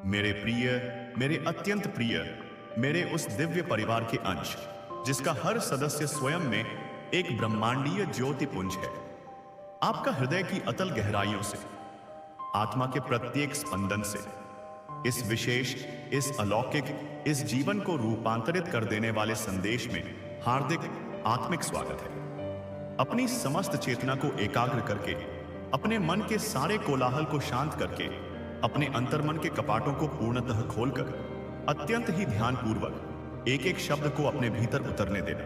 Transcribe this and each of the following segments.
मेरे प्रिय, मेरे अत्यंत प्रिय, मेरे उस दिव्य परिवार के अंश जिसका हर सदस्य स्वयं में एक ब्रह्मांडीय ज्योतिपुंज है। आपका हृदय की अतल गहराइयों से, आत्मा के प्रत्येक स्पंदन से, इस विशेष, इस अलौकिक, इस जीवन को रूपांतरित कर देने वाले संदेश में हार्दिक आत्मिक स्वागत है। अपनी समस्त चेतना को एकाग्र करके, अपने मन के सारे कोलाहल को शांत करके, अपने अंतर्मन के कपाटों को पूर्णतः खोलकर, अत्यंत ही ध्यानपूर्वक एक एक शब्द को अपने भीतर उतरने देना,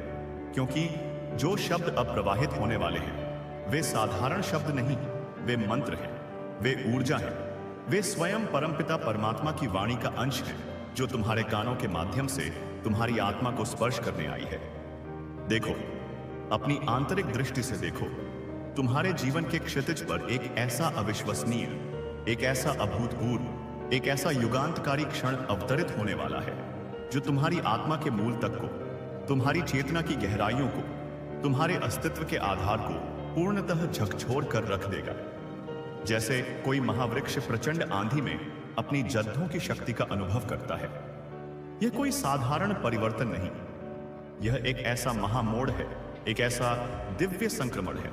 क्योंकि जो शब्द अब प्रवाहित होने वाले हैं वे साधारण शब्द नहीं, वे मंत्र हैं, वे ऊर्जा हैं, वे स्वयं परमपिता परमात्मा की वाणी का अंश है जो तुम्हारे कानों के माध्यम से तुम्हारी आत्मा को स्पर्श करने आई है। देखो, अपनी आंतरिक दृष्टि से देखो, तुम्हारे जीवन के क्षितिज पर एक ऐसा अविश्वसनीय, एक ऐसा अभूतपूर्व, एक ऐसा युगांतकारी क्षण अवतरित होने वाला है जो तुम्हारी आत्मा के मूल तक को, तुम्हारी चेतना की गहराइयों को, तुम्हारे अस्तित्व के आधार को पूर्णतः झकझोर कर रख देगा। जैसे कोई महावृक्ष प्रचंड आंधी में अपनी जद्दों की शक्ति का अनुभव करता है। यह कोई साधारण परिवर्तन नहीं, यह एक ऐसा महामोड़ है, एक ऐसा दिव्य संक्रमण है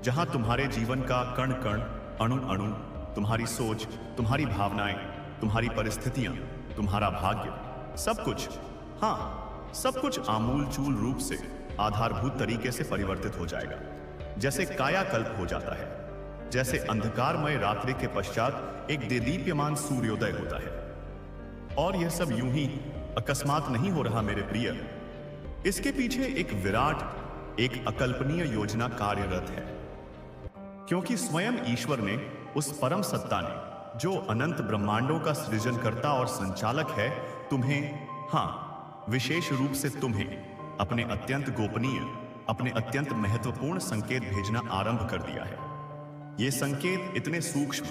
जहां तुम्हारे जीवन का कण कण, अणु अणु, तुम्हारी सोच, तुम्हारी भावनाएं, तुम्हारी परिस्थितियां, तुम्हारा भाग्य, सब कुछ, हाँ, सब कुछ आमूलचूल रूप से, आधारभूत तरीके से परिवर्तित हो जाएगा। जैसे कायाकल्प हो जाता है, जैसे अंधकारमय रात्रि के पश्चात एक देदीप्यमान सूर्योदय होता है। और यह सब यूं ही अकस्मात नहीं हो रहा मेरे प्रिय। इसके पीछे एक विराट, एक अकल्पनीय योजना कार्यरत है, क्योंकि स्वयं ईश्वर ने, उस परम सत्ता ने, जो अनंत ब्रह्मांडों का सृजनकर्ता और संचालक है, तुम्हें, हाँ, विशेष रूप से तुम्हें अपने अत्यंत गोपनीय, अपने अत्यंत महत्वपूर्ण संकेत भेजना आरंभ कर दिया है। ये संकेत इतने सूक्ष्म,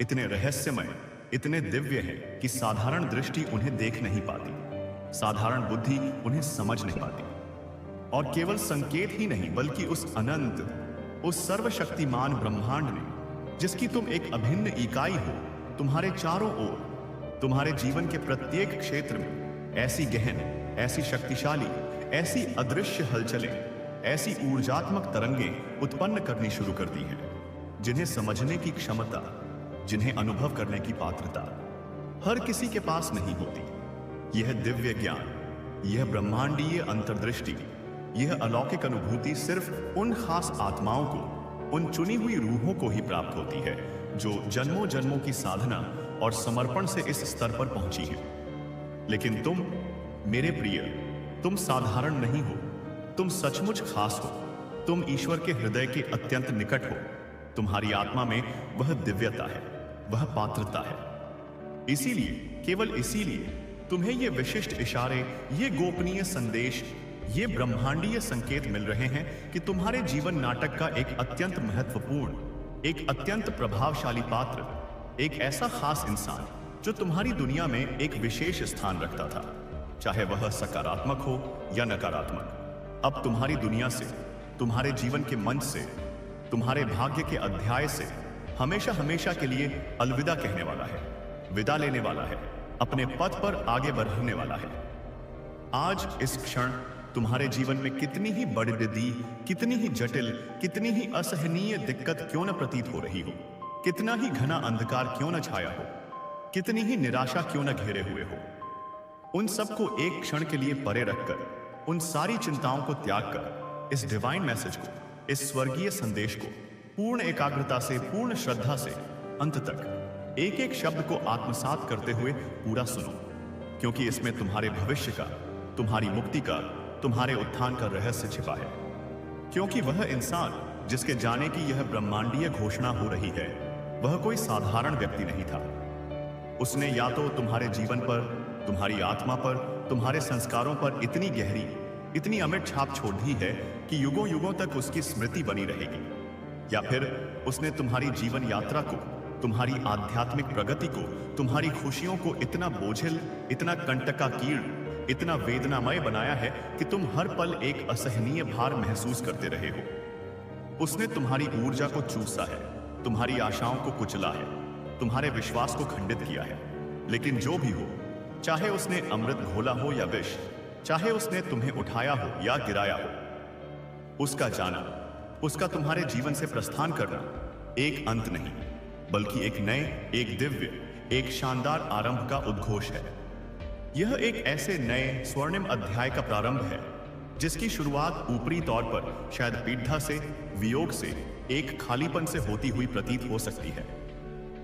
इतने रहस्यमय, इतने दिव्य हैं कि साधारण दृष्टि उन्हें देख नहीं पाती, साधारण बुद्धि उन्हें समझ नहीं पाती। और केवल संकेत ही नहीं, बल्कि उस अनंत, उस सर्वशक्तिमान ब्रह्मांड ने, जिसकी तुम एक अभिन्न इकाई हो, तुम्हारे चारों ओर, तुम्हारे जीवन के प्रत्येक क्षेत्र में ऐसी गहन, ऐसी शक्तिशाली, ऐसी अदृश्य हलचलें, ऐसी ऊर्जात्मक तरंगें उत्पन्न करनी शुरू कर दी हैं, जिन्हें समझने की क्षमता, जिन्हें अनुभव करने की पात्रता हर किसी के पास नहीं होती। यह दिव्य ज्ञान, यह ब्रह्मांडीय अंतर्दृष्टि, यह अलौकिक अनुभूति सिर्फ उन खास आत्माओं को, उन चुनी हुई रूहों को ही प्राप्त होती है जो जन्मों जन्मों की साधना और समर्पण से इस स्तर पर पहुंची है। लेकिन तुम, मेरे प्रिय, तुम साधारण नहीं हो, तुम सचमुच खास हो, तुम ईश्वर के हृदय के अत्यंत निकट हो। तुम्हारी आत्मा में वह दिव्यता है, वह पात्रता है। इसीलिए, केवल इसीलिए तुम्हें ये विशिष्ट इशारे, ये गोपनीय संदेश, ये ब्रह्मांडीय संकेत मिल रहे हैं कि तुम्हारे जीवन नाटक का एक अत्यंत महत्वपूर्ण, एक अत्यंत प्रभावशाली पात्र, एक ऐसा खास इंसान जो तुम्हारी दुनिया में एक विशेष स्थान रखता था, चाहे वह सकारात्मक हो या नकारात्मक, अब तुम्हारी दुनिया से, तुम्हारे जीवन के मंच से, तुम्हारे भाग्य के अध्याय से हमेशा हमेशा के लिए अलविदा कहने वाला है, विदा लेने वाला है, अपने पथ पर आगे बढ़ने वाला है। आज इस क्षण तुम्हारे जीवन में कितनी ही बड़ी, कितनी ही जटिल, कितनी ही असहनीय दिक्कत क्यों न प्रतीत हो रही हो, कितना ही घना अंधकार क्यों न छाया हो, कितनी ही निराशा क्यों न घेरे हुए हो, उन सबको एक क्षण के लिए परे रखकर, उन सारी चिंताओं को त्याग कर, इस डिवाइन मैसेज को, इस स्वर्गीय संदेश को पूर्ण एकाग्रता से, पूर्ण श्रद्धा से अंत तक एक एक शब्द को आत्मसात करते हुए पूरा सुनो, क्योंकि इसमें तुम्हारे भविष्य का, तुम्हारी मुक्ति का, तुम्हारे उत्थान का रहस्य छिपा है। क्योंकि वह इंसान जिसके जाने की यह ब्रह्मांडीय घोषणा हो रही है, वह कोई साधारण व्यक्ति नहीं था। उसने या तो तुम्हारे जीवन पर, तुम्हारी आत्मा पर, तुम्हारे संस्कारों पर इतनी गहरी, इतनी अमिट छाप छोड़ दी है कि युगों युगों तक उसकी स्मृति बनी रहेगी, या फिर उसने तुम्हारी जीवन यात्रा को, तुम्हारी आध्यात्मिक प्रगति को, तुम्हारी खुशियों को इतना बोझिल, इतना कंटकाकीर्ण, इतना वेदनामय बनाया है कि तुम हर पल एक असहनीय भार महसूस करते रहे हो। उसने तुम्हारी ऊर्जा को चूसा है, तुम्हारी आशाओं को कुचला है, तुम्हारे विश्वास को खंडित किया है, लेकिन जो भी हो, चाहे उसने अमृत घोला हो या विष, चाहे उसने तुम्हें उठाया हो या गिराया हो, उसका जाना, उसका तुम्हारे जीवन से प्रस्थान करना एक अंत नहीं, बल्कि एक नए, एक दिव्य, एक शानदार आरंभ का उद्घोष है। यह एक ऐसे नए स्वर्णिम अध्याय का प्रारंभ है जिसकी शुरुआत ऊपरी तौर पर शायद पीढ़ा से, वियोग से, एक खालीपन से होती हुई प्रतीत हो सकती है,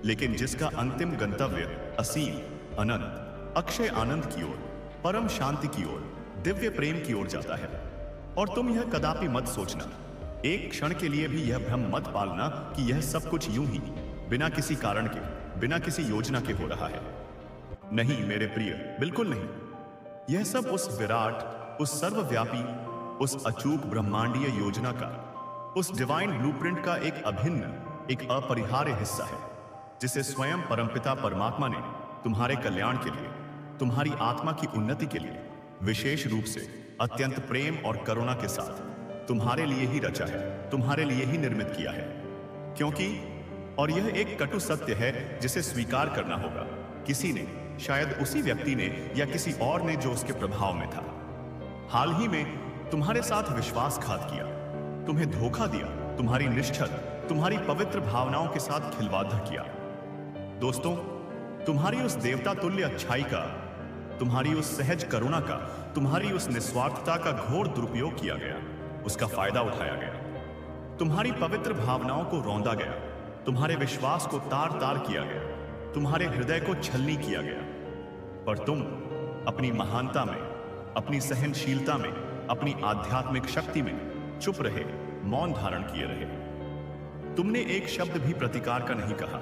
लेकिन जिसका अंतिम गंतव्य असीम, अनंत, अक्षय आनंद की ओर, परम शांति की ओर, दिव्य प्रेम की ओर जाता है। और तुम यह कदापि मत सोचना, एक क्षण के लिए भी यह भ्रम मत पालना कि यह सब कुछ यूं ही बिना किसी कारण के, बिना किसी योजना के हो रहा है। नहीं मेरे प्रिय, बिल्कुल नहीं। यह सब उस विराट, उस सर्वव्यापी, उस अचूक ब्रह्मांडीय योजना का, उस डिवाइन ब्लूप्रिंट का एक अभिन्न, एक अपरिहार्य हिस्सा है, जिसे स्वयं परमपिता परमात्मा ने तुम्हारे कल्याण के लिए, तुम्हारी आत्मा की उन्नति के लिए, विशेष रूप से अत्यंत प्रेम और करुणा के साथ तुम्हारे लिए ही रचा है, तुम्हारे लिए ही निर्मित किया है। क्योंकि, और यह एक कटु सत्य है जिसे स्वीकार करना होगा, किसी ने, शायद उसी व्यक्ति ने या किसी और ने जो उसके प्रभाव में था, हाल ही में तुम्हारे साथ विश्वासघात किया, तुम्हें धोखा दिया, तुम्हारी निश्चल, तुम्हारी पवित्र भावनाओं के साथ खिलवाड़ किया। दोस्तों, तुम्हारी उस देवता तुल्य अच्छाई का, तुम्हारी उस सहज करुणा का, तुम्हारी उस निस्वार्थता का घोर दुरुपयोग किया गया, उसका फायदा उठाया गया, तुम्हारी पवित्र भावनाओं को रौंदा गया, तुम्हारे विश्वास को तार तार किया गया, तुम्हारे हृदय को छलनी किया गया। पर तुम अपनी महानता में, अपनी सहनशीलता में, अपनी आध्यात्मिक शक्ति में चुप रहे, मौन धारण किए रहे। तुमने एक शब्द भी प्रतिकार का नहीं कहा,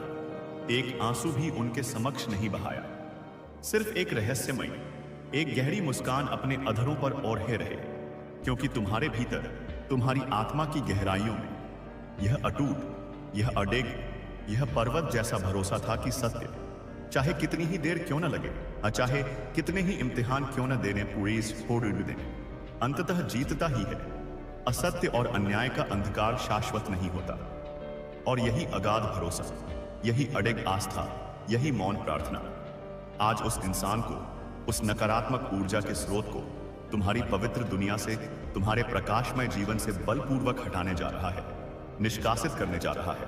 एक आंसू भी उनके समक्ष नहीं बहाया। सिर्फ एक रहस्यमयी, एक गहरी मुस्कान अपने अधरों पर ओढ़े रहे, क्योंकि तुम्हारे भीतर, तुम्हारी आत्मा की गहराइयों में यह अटूट, यह अडेग, यह पर्वत जैसा भरोसा था कि सत्य, चाहे कितनी ही देर क्यों न लगे, चाहे कितने ही इम्तिहान क्यों न देने पुलिस फोड़ दें, अंततः जीतता ही है। असत्य और अन्याय का अंधकार शाश्वत नहीं होता। और यही अगाध भरोसा, यही अडिग आस्था, यही मौन प्रार्थना आज उस इंसान को, उस नकारात्मक ऊर्जा के स्रोत को तुम्हारी पवित्र दुनिया से, तुम्हारे प्रकाशमय जीवन से बलपूर्वक हटाने जा रहा है, निष्कासित करने जा रहा है,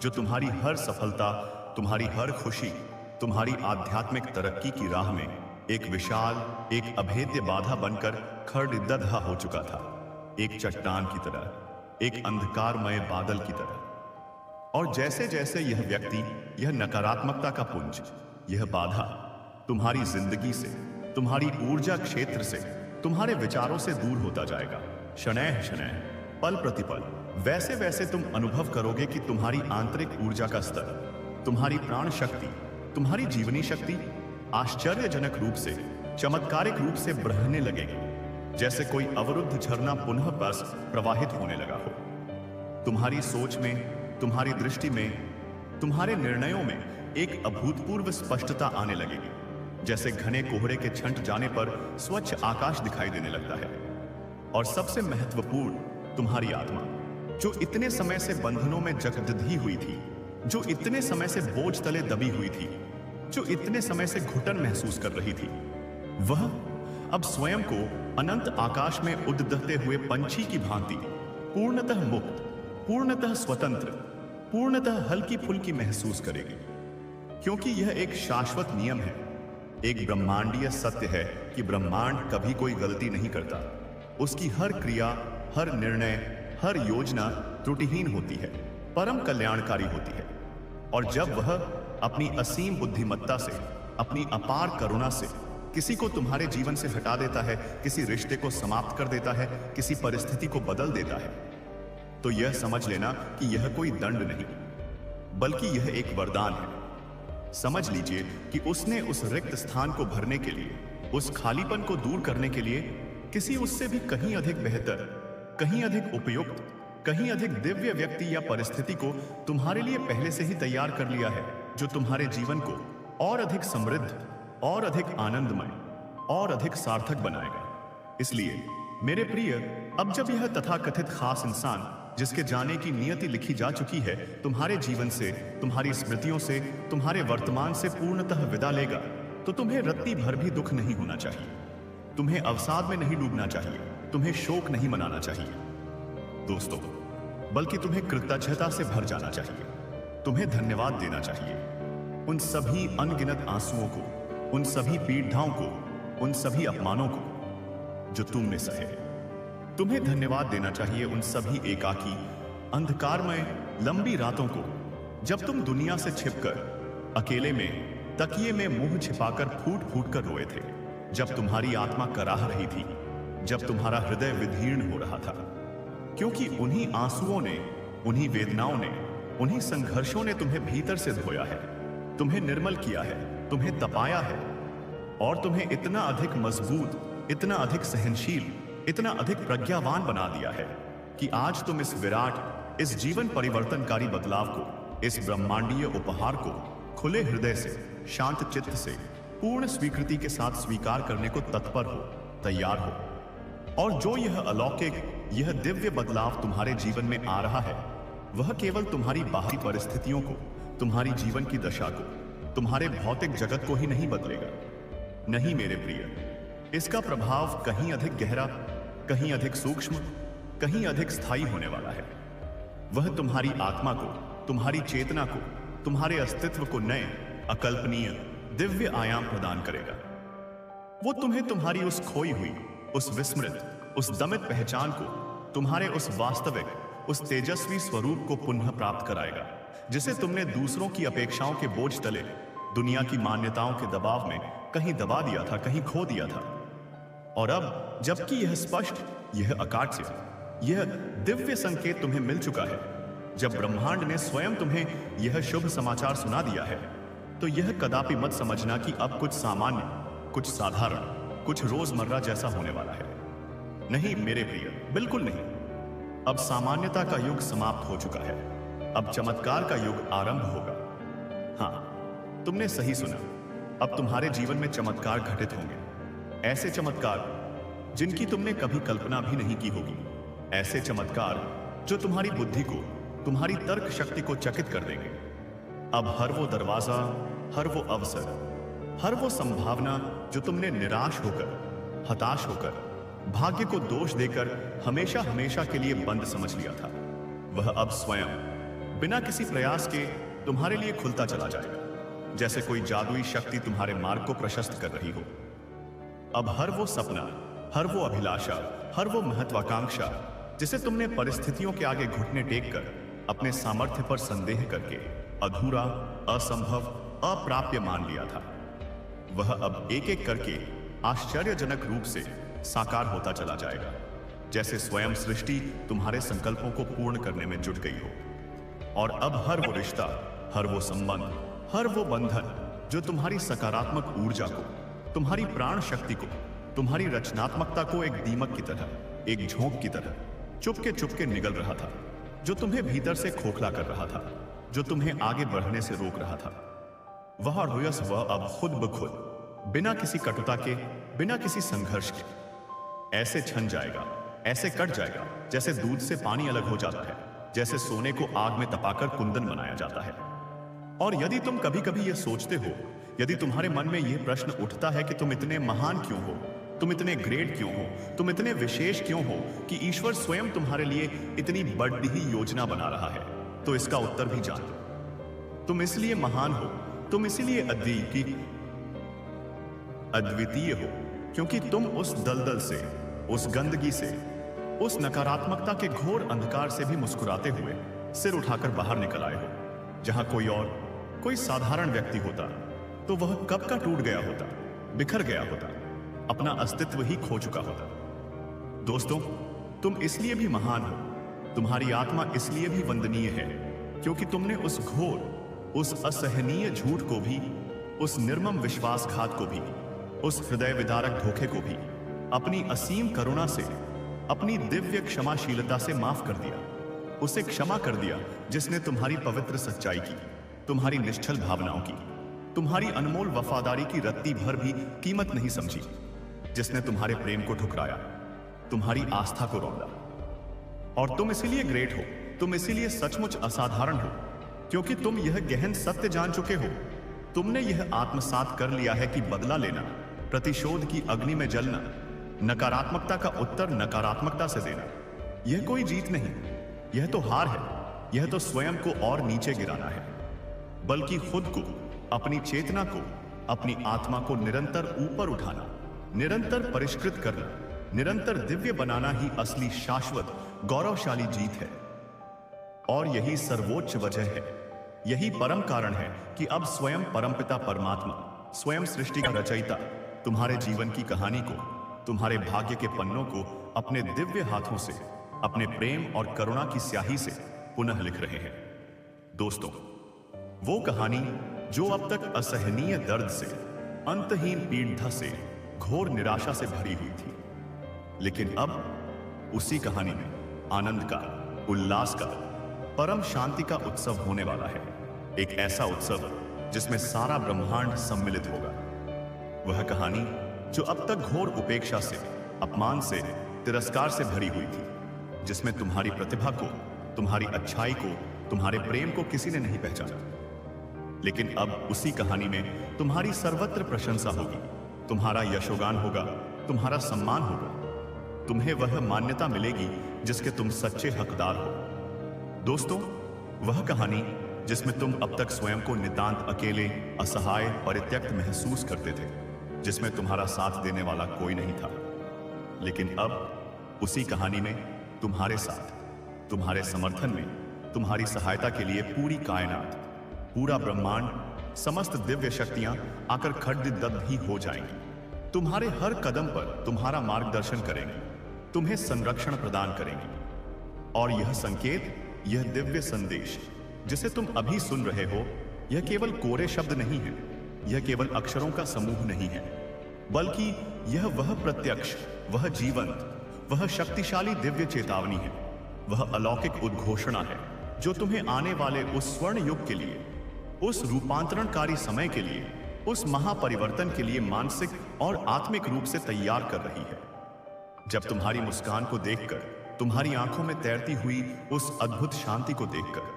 जो तुम्हारी हर सफलता, तुम्हारी हर खुशी, तुम्हारी आध्यात्मिक तरक्की की राह में एक विशाल, एक अभेद्य बाधा बनकर खड़दहा हो चुका था, एक चट्टान की तरह, एक अंधकारमय बादल की तरह। और जैसे जैसे यह व्यक्ति, यह नकारात्मकता का पुंज, यह बाधा तुम्हारी जिंदगी से, तुम्हारी ऊर्जा क्षेत्र से, तुम्हारे विचारों से दूर होता जाएगा, शनैः शनैः, पल प्रतिपल, वैसे वैसे तुम अनुभव करोगे कि तुम्हारी आंतरिक ऊर्जा का स्तर, तुम्हारी प्राण शक्ति, तुम्हारी जीवनी शक्ति आश्चर्यजनक रूप से, चमत्कारिक रूप से बढ़ने लगेगी, जैसे कोई अवरुद्ध झरना पुनः बस प्रवाहित होने लगा हो। तुम्हारी सोच में, तुम्हारी दृष्टि में, तुम्हारे निर्णयों में एक अभूतपूर्व स्पष्टता आने लगेगी, जैसे घने कोहरे के छंट जाने पर स्वच्छ आकाश दिखाई देने लगता है। और सबसे महत्वपूर्ण, तुम्हारी आत्मा, जो इतने समय से बंधनों में जकदधी हुई थी, जो इतने समय से बोझ तले दबी हुई थी, जो इतने समय से घुटन महसूस कर रही थी, वह अब स्वयं को अनंत आकाश में उड़ते हुए पंछी की भांति पूर्णतः मुक्त, पूर्णतः स्वतंत्र, पूर्णतः हल्की फुल्की महसूस करेगी। क्योंकि यह एक शाश्वत नियम है, एक ब्रह्मांडीय सत्य है कि ब्रह्मांड कभी कोई गलती नहीं करता। उसकी हर क्रिया, हर निर्णय, हर योजना त्रुटिहीन होती है, परम कल्याणकारी होती है। और जब वह अपनी असीम बुद्धिमत्ता से, अपनी अपार करुणा से किसी को तुम्हारे जीवन से हटा देता है, किसी रिश्ते को समाप्त कर देता है, किसी परिस्थिति को बदल देता है, तो यह समझ लेना कि यह कोई दंड नहीं, बल्कि यह एक वरदान है। समझ लीजिए कि उसने उस रिक्त स्थान को भरने के लिए, उस खालीपन को दूर करने के लिए किसी उससे भी कहीं अधिक बेहतर, कहीं अधिक उपयुक्त, कहीं अधिक दिव्य व्यक्ति या परिस्थिति को तुम्हारे लिए पहले से ही तैयार कर लिया है, जो तुम्हारे जीवन को और अधिक समृद्ध, और अधिक आनंदमय, और अधिक सार्थक बनाएगा। इसलिए मेरे प्रिय, अब जब यह तथाकथित खास इंसान जिसके जाने की नियति लिखी जा चुकी है, तुम्हारे जीवन से, तुम्हारी स्मृतियों से, तुम्हारे वर्तमान से पूर्णतः विदा लेगा, तो तुम्हें रत्ती भर भी दुख नहीं होना चाहिए, तुम्हें अवसाद में नहीं डूबना चाहिए, तुम्हें शोक नहीं मनाना चाहिए दोस्तों, बल्कि तुम्हें कृतज्ञता से भर जाना चाहिए। तुम्हें धन्यवाद देना चाहिए उन सभी अनगिनत आंसुओं को, उन सभी पीड़ाओं को, उन सभी अपमानों को जो तुमने सहे। तुम्हें धन्यवाद देना चाहिए उन सभी एकाकी, अंधकारमय लंबी रातों को, जब तुम दुनिया से छिपकर अकेले में तकिए में मुंह छिपाकर फूट फूट कर रोए थे, जब तुम्हारी आत्मा कराह रही थी, जब तुम्हारा हृदय विदीर्ण हो रहा था, क्योंकि उन्हीं आंसुओं ने, उन्हीं वेदनाओं ने, उन्हीं संघर्षों ने तुम्हें भीतर से धोया है, तुम्हें निर्मल किया है, तुम्हें तपाया है और तुम्हें इतना अधिक मजबूत, इतना अधिक सहनशील, इतना अधिक प्रज्ञावान बना दिया है कि आज तुम इस विराट, इस जीवन परिवर्तनकारी बदलाव को, इस ब्रह्मांडीय उपहार को खुले हृदय से, शांत चित्त से, पूर्ण स्वीकृति के साथ स्वीकार करने को तत्पर हो, तैयार हो। और जो यह अलौकिक, यह दिव्य बदलाव तुम्हारे जीवन में आ रहा है, वह केवल तुम्हारी बाहरी परिस्थितियों को, तुम्हारी जीवन की दशा को, तुम्हारे भौतिक जगत को ही नहीं बदलेगा। नहीं मेरे प्रिय, इसका प्रभाव कहीं अधिक गहरा, कहीं अधिक सूक्ष्म, कहीं अधिक स्थायी होने वाला है। वह तुम्हारी आत्मा को, तुम्हारी चेतना को, तुम्हारे अस्तित्व को नए, अकल्पनीय, दिव्य आयाम प्रदान करेगा। वो तुम्हें तुम्हारी उस खोई हुई, उस विस्मृत, उस दमित पहचान को, तुम्हारे उस वास्तविक, उस तेजस्वी स्वरूप को पुनः प्राप्त कराएगा, जिसे तुमने दूसरों की अपेक्षाओं के बोझ तले, दुनिया की मान्यताओं के दबाव में कहीं दबा दिया था, कहीं खो दिया था। और अब जबकि यह स्पष्ट, यह अकाट्य, यह दिव्य संकेत तुम्हें मिल चुका है, जब ब्रह्मांड ने स्वयं तुम्हें यह शुभ समाचार सुना दिया है, तो यह कदापि मत समझना कि अब कुछ सामान्य, कुछ साधारण, कुछ रोजमर्रा जैसा होने वाला है। नहीं मेरे प्रिय, बिल्कुल नहीं। अब सामान्यता का युग समाप्त हो चुका है, अब चमत्कार का युग आरंभ होगा। हाँ, तुमने सही सुना, अब तुम्हारे जीवन में चमत्कार घटित होंगे, ऐसे चमत्कार जिनकी तुमने कभी कल्पना भी नहीं की होगी, ऐसे चमत्कार जो तुम्हारी बुद्धि को, तुम्हारी तर्क शक्ति को चकित कर देंगे। अब हर वो दरवाजा, हर वो अवसर, हर वो संभावना जो तुमने निराश होकर, हताश होकर, भाग्य को दोष देकर हमेशा हमेशा के लिए बंद समझ लिया था, वह अब स्वयं बिना किसी प्रयास के तुम्हारे लिए खुलता चला जाएगा, जैसे कोई जादुई शक्ति तुम्हारे मार्ग को प्रशस्त कर रही हो। अब हर वो सपना, हर वो अभिलाषा, हर वो महत्वाकांक्षा जिसे तुमने परिस्थितियों के आगे घुटने टेक कर, अपने सामर्थ्य पर संदेह करके अधूरा, असंभव, अप्राप्य मान लिया था, वह अब एक एक करके आश्चर्यजनक रूप से साकार होता चला जाएगा, जैसे स्वयं सृष्टि तुम्हारे संकल्पों को पूर्ण करने में जुट गई हो। और अब हर वो रिश्ता, हर वो संबंध, हर वो बंधन जो तुम्हारी सकारात्मक ऊर्जा को, तुम्हारी प्राण शक्ति को, तुम्हारी रचनात्मकता को एक दीमक की तरह, एक झोंक की तरह चुपके चुपके निगल रहा था, जो तुम्हें भीतर से खोखला कर रहा था, जो तुम्हें आगे बढ़ने से रोक रहा था, वह रोयस वह अब खुद ब खुद, बिना किसी कटुता के, बिना किसी संघर्ष के ऐसे छन जाएगा, ऐसे कट जाएगा, जैसे दूध से पानी अलग हो जाता है, जैसे सोने को आग में तपाकर कुंदन बनाया जाता है। और यदि तुम कभी कभी यह सोचते हो, यदि तुम्हारे मन में यह प्रश्न उठता है कि तुम इतने महान क्यों हो, तुम इतने ग्रेट क्यों हो, तुम इतने विशेष क्यों हो कि ईश्वर स्वयं तुम्हारे लिए इतनी बड़ी ही योजना बना रहा है, तो इसका उत्तर भी जान लो। तुम इसलिए महान हो, तुम इसलिए अद्वितीय हो, क्योंकि तुम उस दलदल से, उस गंदगी से, उस नकारात्मकता के घोर अंधकार से भी मुस्कुराते हुए सिर उठाकर बाहर निकल आए हो। जहां कोई और, कोई साधारण व्यक्ति होता तो वह कब का टूट गया होता, बिखर गया होता, अपना अस्तित्व ही खो चुका होता। दोस्तों, तुम इसलिए भी महान हो, तुम्हारी आत्मा इसलिए भी वंदनीय है, क्योंकि तुमने उस घोर, उस असहनीय झूठ को भी, उस निर्मम विश्वासघात को भी, उस हृदय विदारक धोखे को भी अपनी असीम करुणा से, अपनी दिव्य क्षमाशीलता से माफ कर दिया। उसे क्षमा कर दिया जिसने तुम्हारी पवित्र सच्चाई की, तुम्हारी निश्चल भावनाओं की, तुम्हारी अनमोल वफादारी की रत्ती भर भी कीमत नहीं समझी, जिसने तुम्हारे प्रेम को ठुकराया, तुम्हारी आस्था को रौंदा। और तुम इसीलिए ग्रेट हो, तुम इसीलिए सचमुच असाधारण हो, क्योंकि तुम यह गहन सत्य जान चुके हो। तुमने यह आत्मसात कर लिया है कि बदला लेना, प्रतिशोध की अग्नि में जलना, नकारात्मकता का उत्तर नकारात्मकता से देना, यह कोई जीत नहीं, यह तो हार है। यह तो स्वयं को और नीचे गिराना है, बल्कि खुद को, अपनी चेतना को, अपनी आत्मा को निरंतर ऊपर उठाना, निरंतर परिष्कृत करना, निरंतर दिव्य बनाना ही असली शाश्वत गौरवशाली जीत है। और यही सर्वोच्च वजह है, यही परम कारण है कि अब स्वयं परमपिता परमात्मा, स्वयं सृष्टि का रचयिता तुम्हारे जीवन की कहानी को, तुम्हारे भाग्य के पन्नों को अपने दिव्य हाथों से, अपने प्रेम और करुणा की स्याही से पुनः लिख रहे हैं। दोस्तों, वो कहानी जो अब तक असहनीय दर्द से, अंतहीन पीड़ा से, घोर निराशा से भरी हुई थी, लेकिन अब उसी कहानी में आनंद का, उल्लास का, परम शांति का उत्सव होने वाला है। एक ऐसा उत्सव जिसमें सारा ब्रह्मांड सम्मिलित होगा। वह कहानी जो अब तक घोर उपेक्षा से, अपमान से, तिरस्कार से भरी हुई थी, जिसमें तुम्हारी प्रतिभा को, तुम्हारी अच्छाई को, तुम्हारे प्रेम को किसी ने नहीं पहचाना, लेकिन अब उसी कहानी में तुम्हारी सर्वत्र प्रशंसा होगी, तुम्हारा यशोगान होगा, तुम्हारा सम्मान होगा, तुम्हें वह मान्यता मिलेगी जिसके तुम सच्चे हकदार हो। दोस्तों, वह कहानी जिसमें तुम अब तक स्वयं को नितांत अकेले, असहाय, परित्यक्त महसूस करते थे, जिसमें तुम्हारा साथ देने वाला कोई नहीं था, लेकिन अब उसी कहानी में तुम्हारे साथ, तुम्हारे समर्थन में, तुम्हारी सहायता के लिए पूरी कायनात, पूरा ब्रह्मांड, समस्त दिव्य शक्तियां आकर खड्डदद्ध ही हो जाएंगी। तुम्हारे हर कदम पर तुम्हारा मार्गदर्शन करेंगी, तुम्हें संरक्षण प्रदान करेंगी। और यह संकेत, यह दिव्य संदेश जिसे तुम अभी सुन रहे हो, यह केवल कोरे शब्द नहीं है, यह केवल अक्षरों का समूह नहीं है, बल्कि यह वह प्रत्यक्ष, वह जीवंत, वह शक्तिशाली दिव्य चेतावनी है, वह अलौकिक उद्घोषणा है जो तुम्हें आने वाले उस स्वर्ण युग के लिए, उस रूपांतरणकारी समय के लिए, उस महापरिवर्तन के लिए मानसिक और आत्मिक रूप से तैयार कर रही है। जब तुम्हारी मुस्कान को देखकर, तुम्हारी आंखों में तैरती हुई उस अद्भुत शांति को देखकर,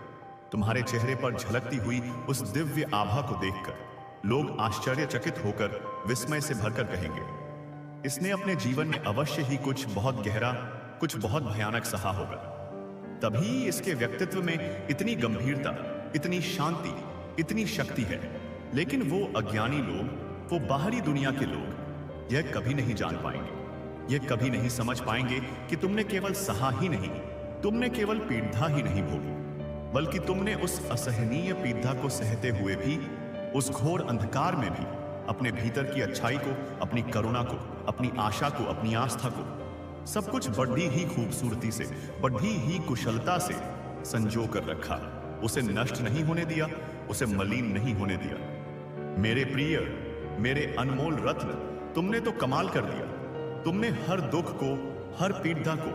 तुम्हारे चेहरे पर झलकती हुई उस दिव्य आभा को देखकर, लोग आश्चर्यचकित होकर विस्मय से भरकर कहेंगे, इसने अपने जीवन में अवश्य ही कुछ बहुत गहरा, कुछ बहुत भयानक सहा होगा। तभी इसके व्यक्तित्व में इतनी गंभीरता, इतनी शांति, इतनी शक्ति है। लेकिन वो अज्ञानी लोग, वो बाहरी दुनिया के लोग यह कभी नहीं जान पाएंगे, यह कभी नहीं समझ पाएंगे कि तुमने केवल सहा ही नहीं, तुमने केवल पीड़ा ही नहीं भोगी, बल्कि तुमने उस असहनीय पीड़ा को सहते हुए भी, उस घोर अंधकार में भी अपने भीतर की अच्छाई को, अपनी करुणा को, अपनी आशा को, अपनी आस्था को, सब कुछ बड़ी ही खूबसूरती से, बड़ी ही कुशलता से संजो कर रखा। उसे नष्ट नहीं होने दिया, उसे मलिन नहीं होने दिया। मेरे प्रिय, मेरे अनमोल रत्न, तुमने तो कमाल कर दिया। तुमने हर दुख को, हर पीड़ा को,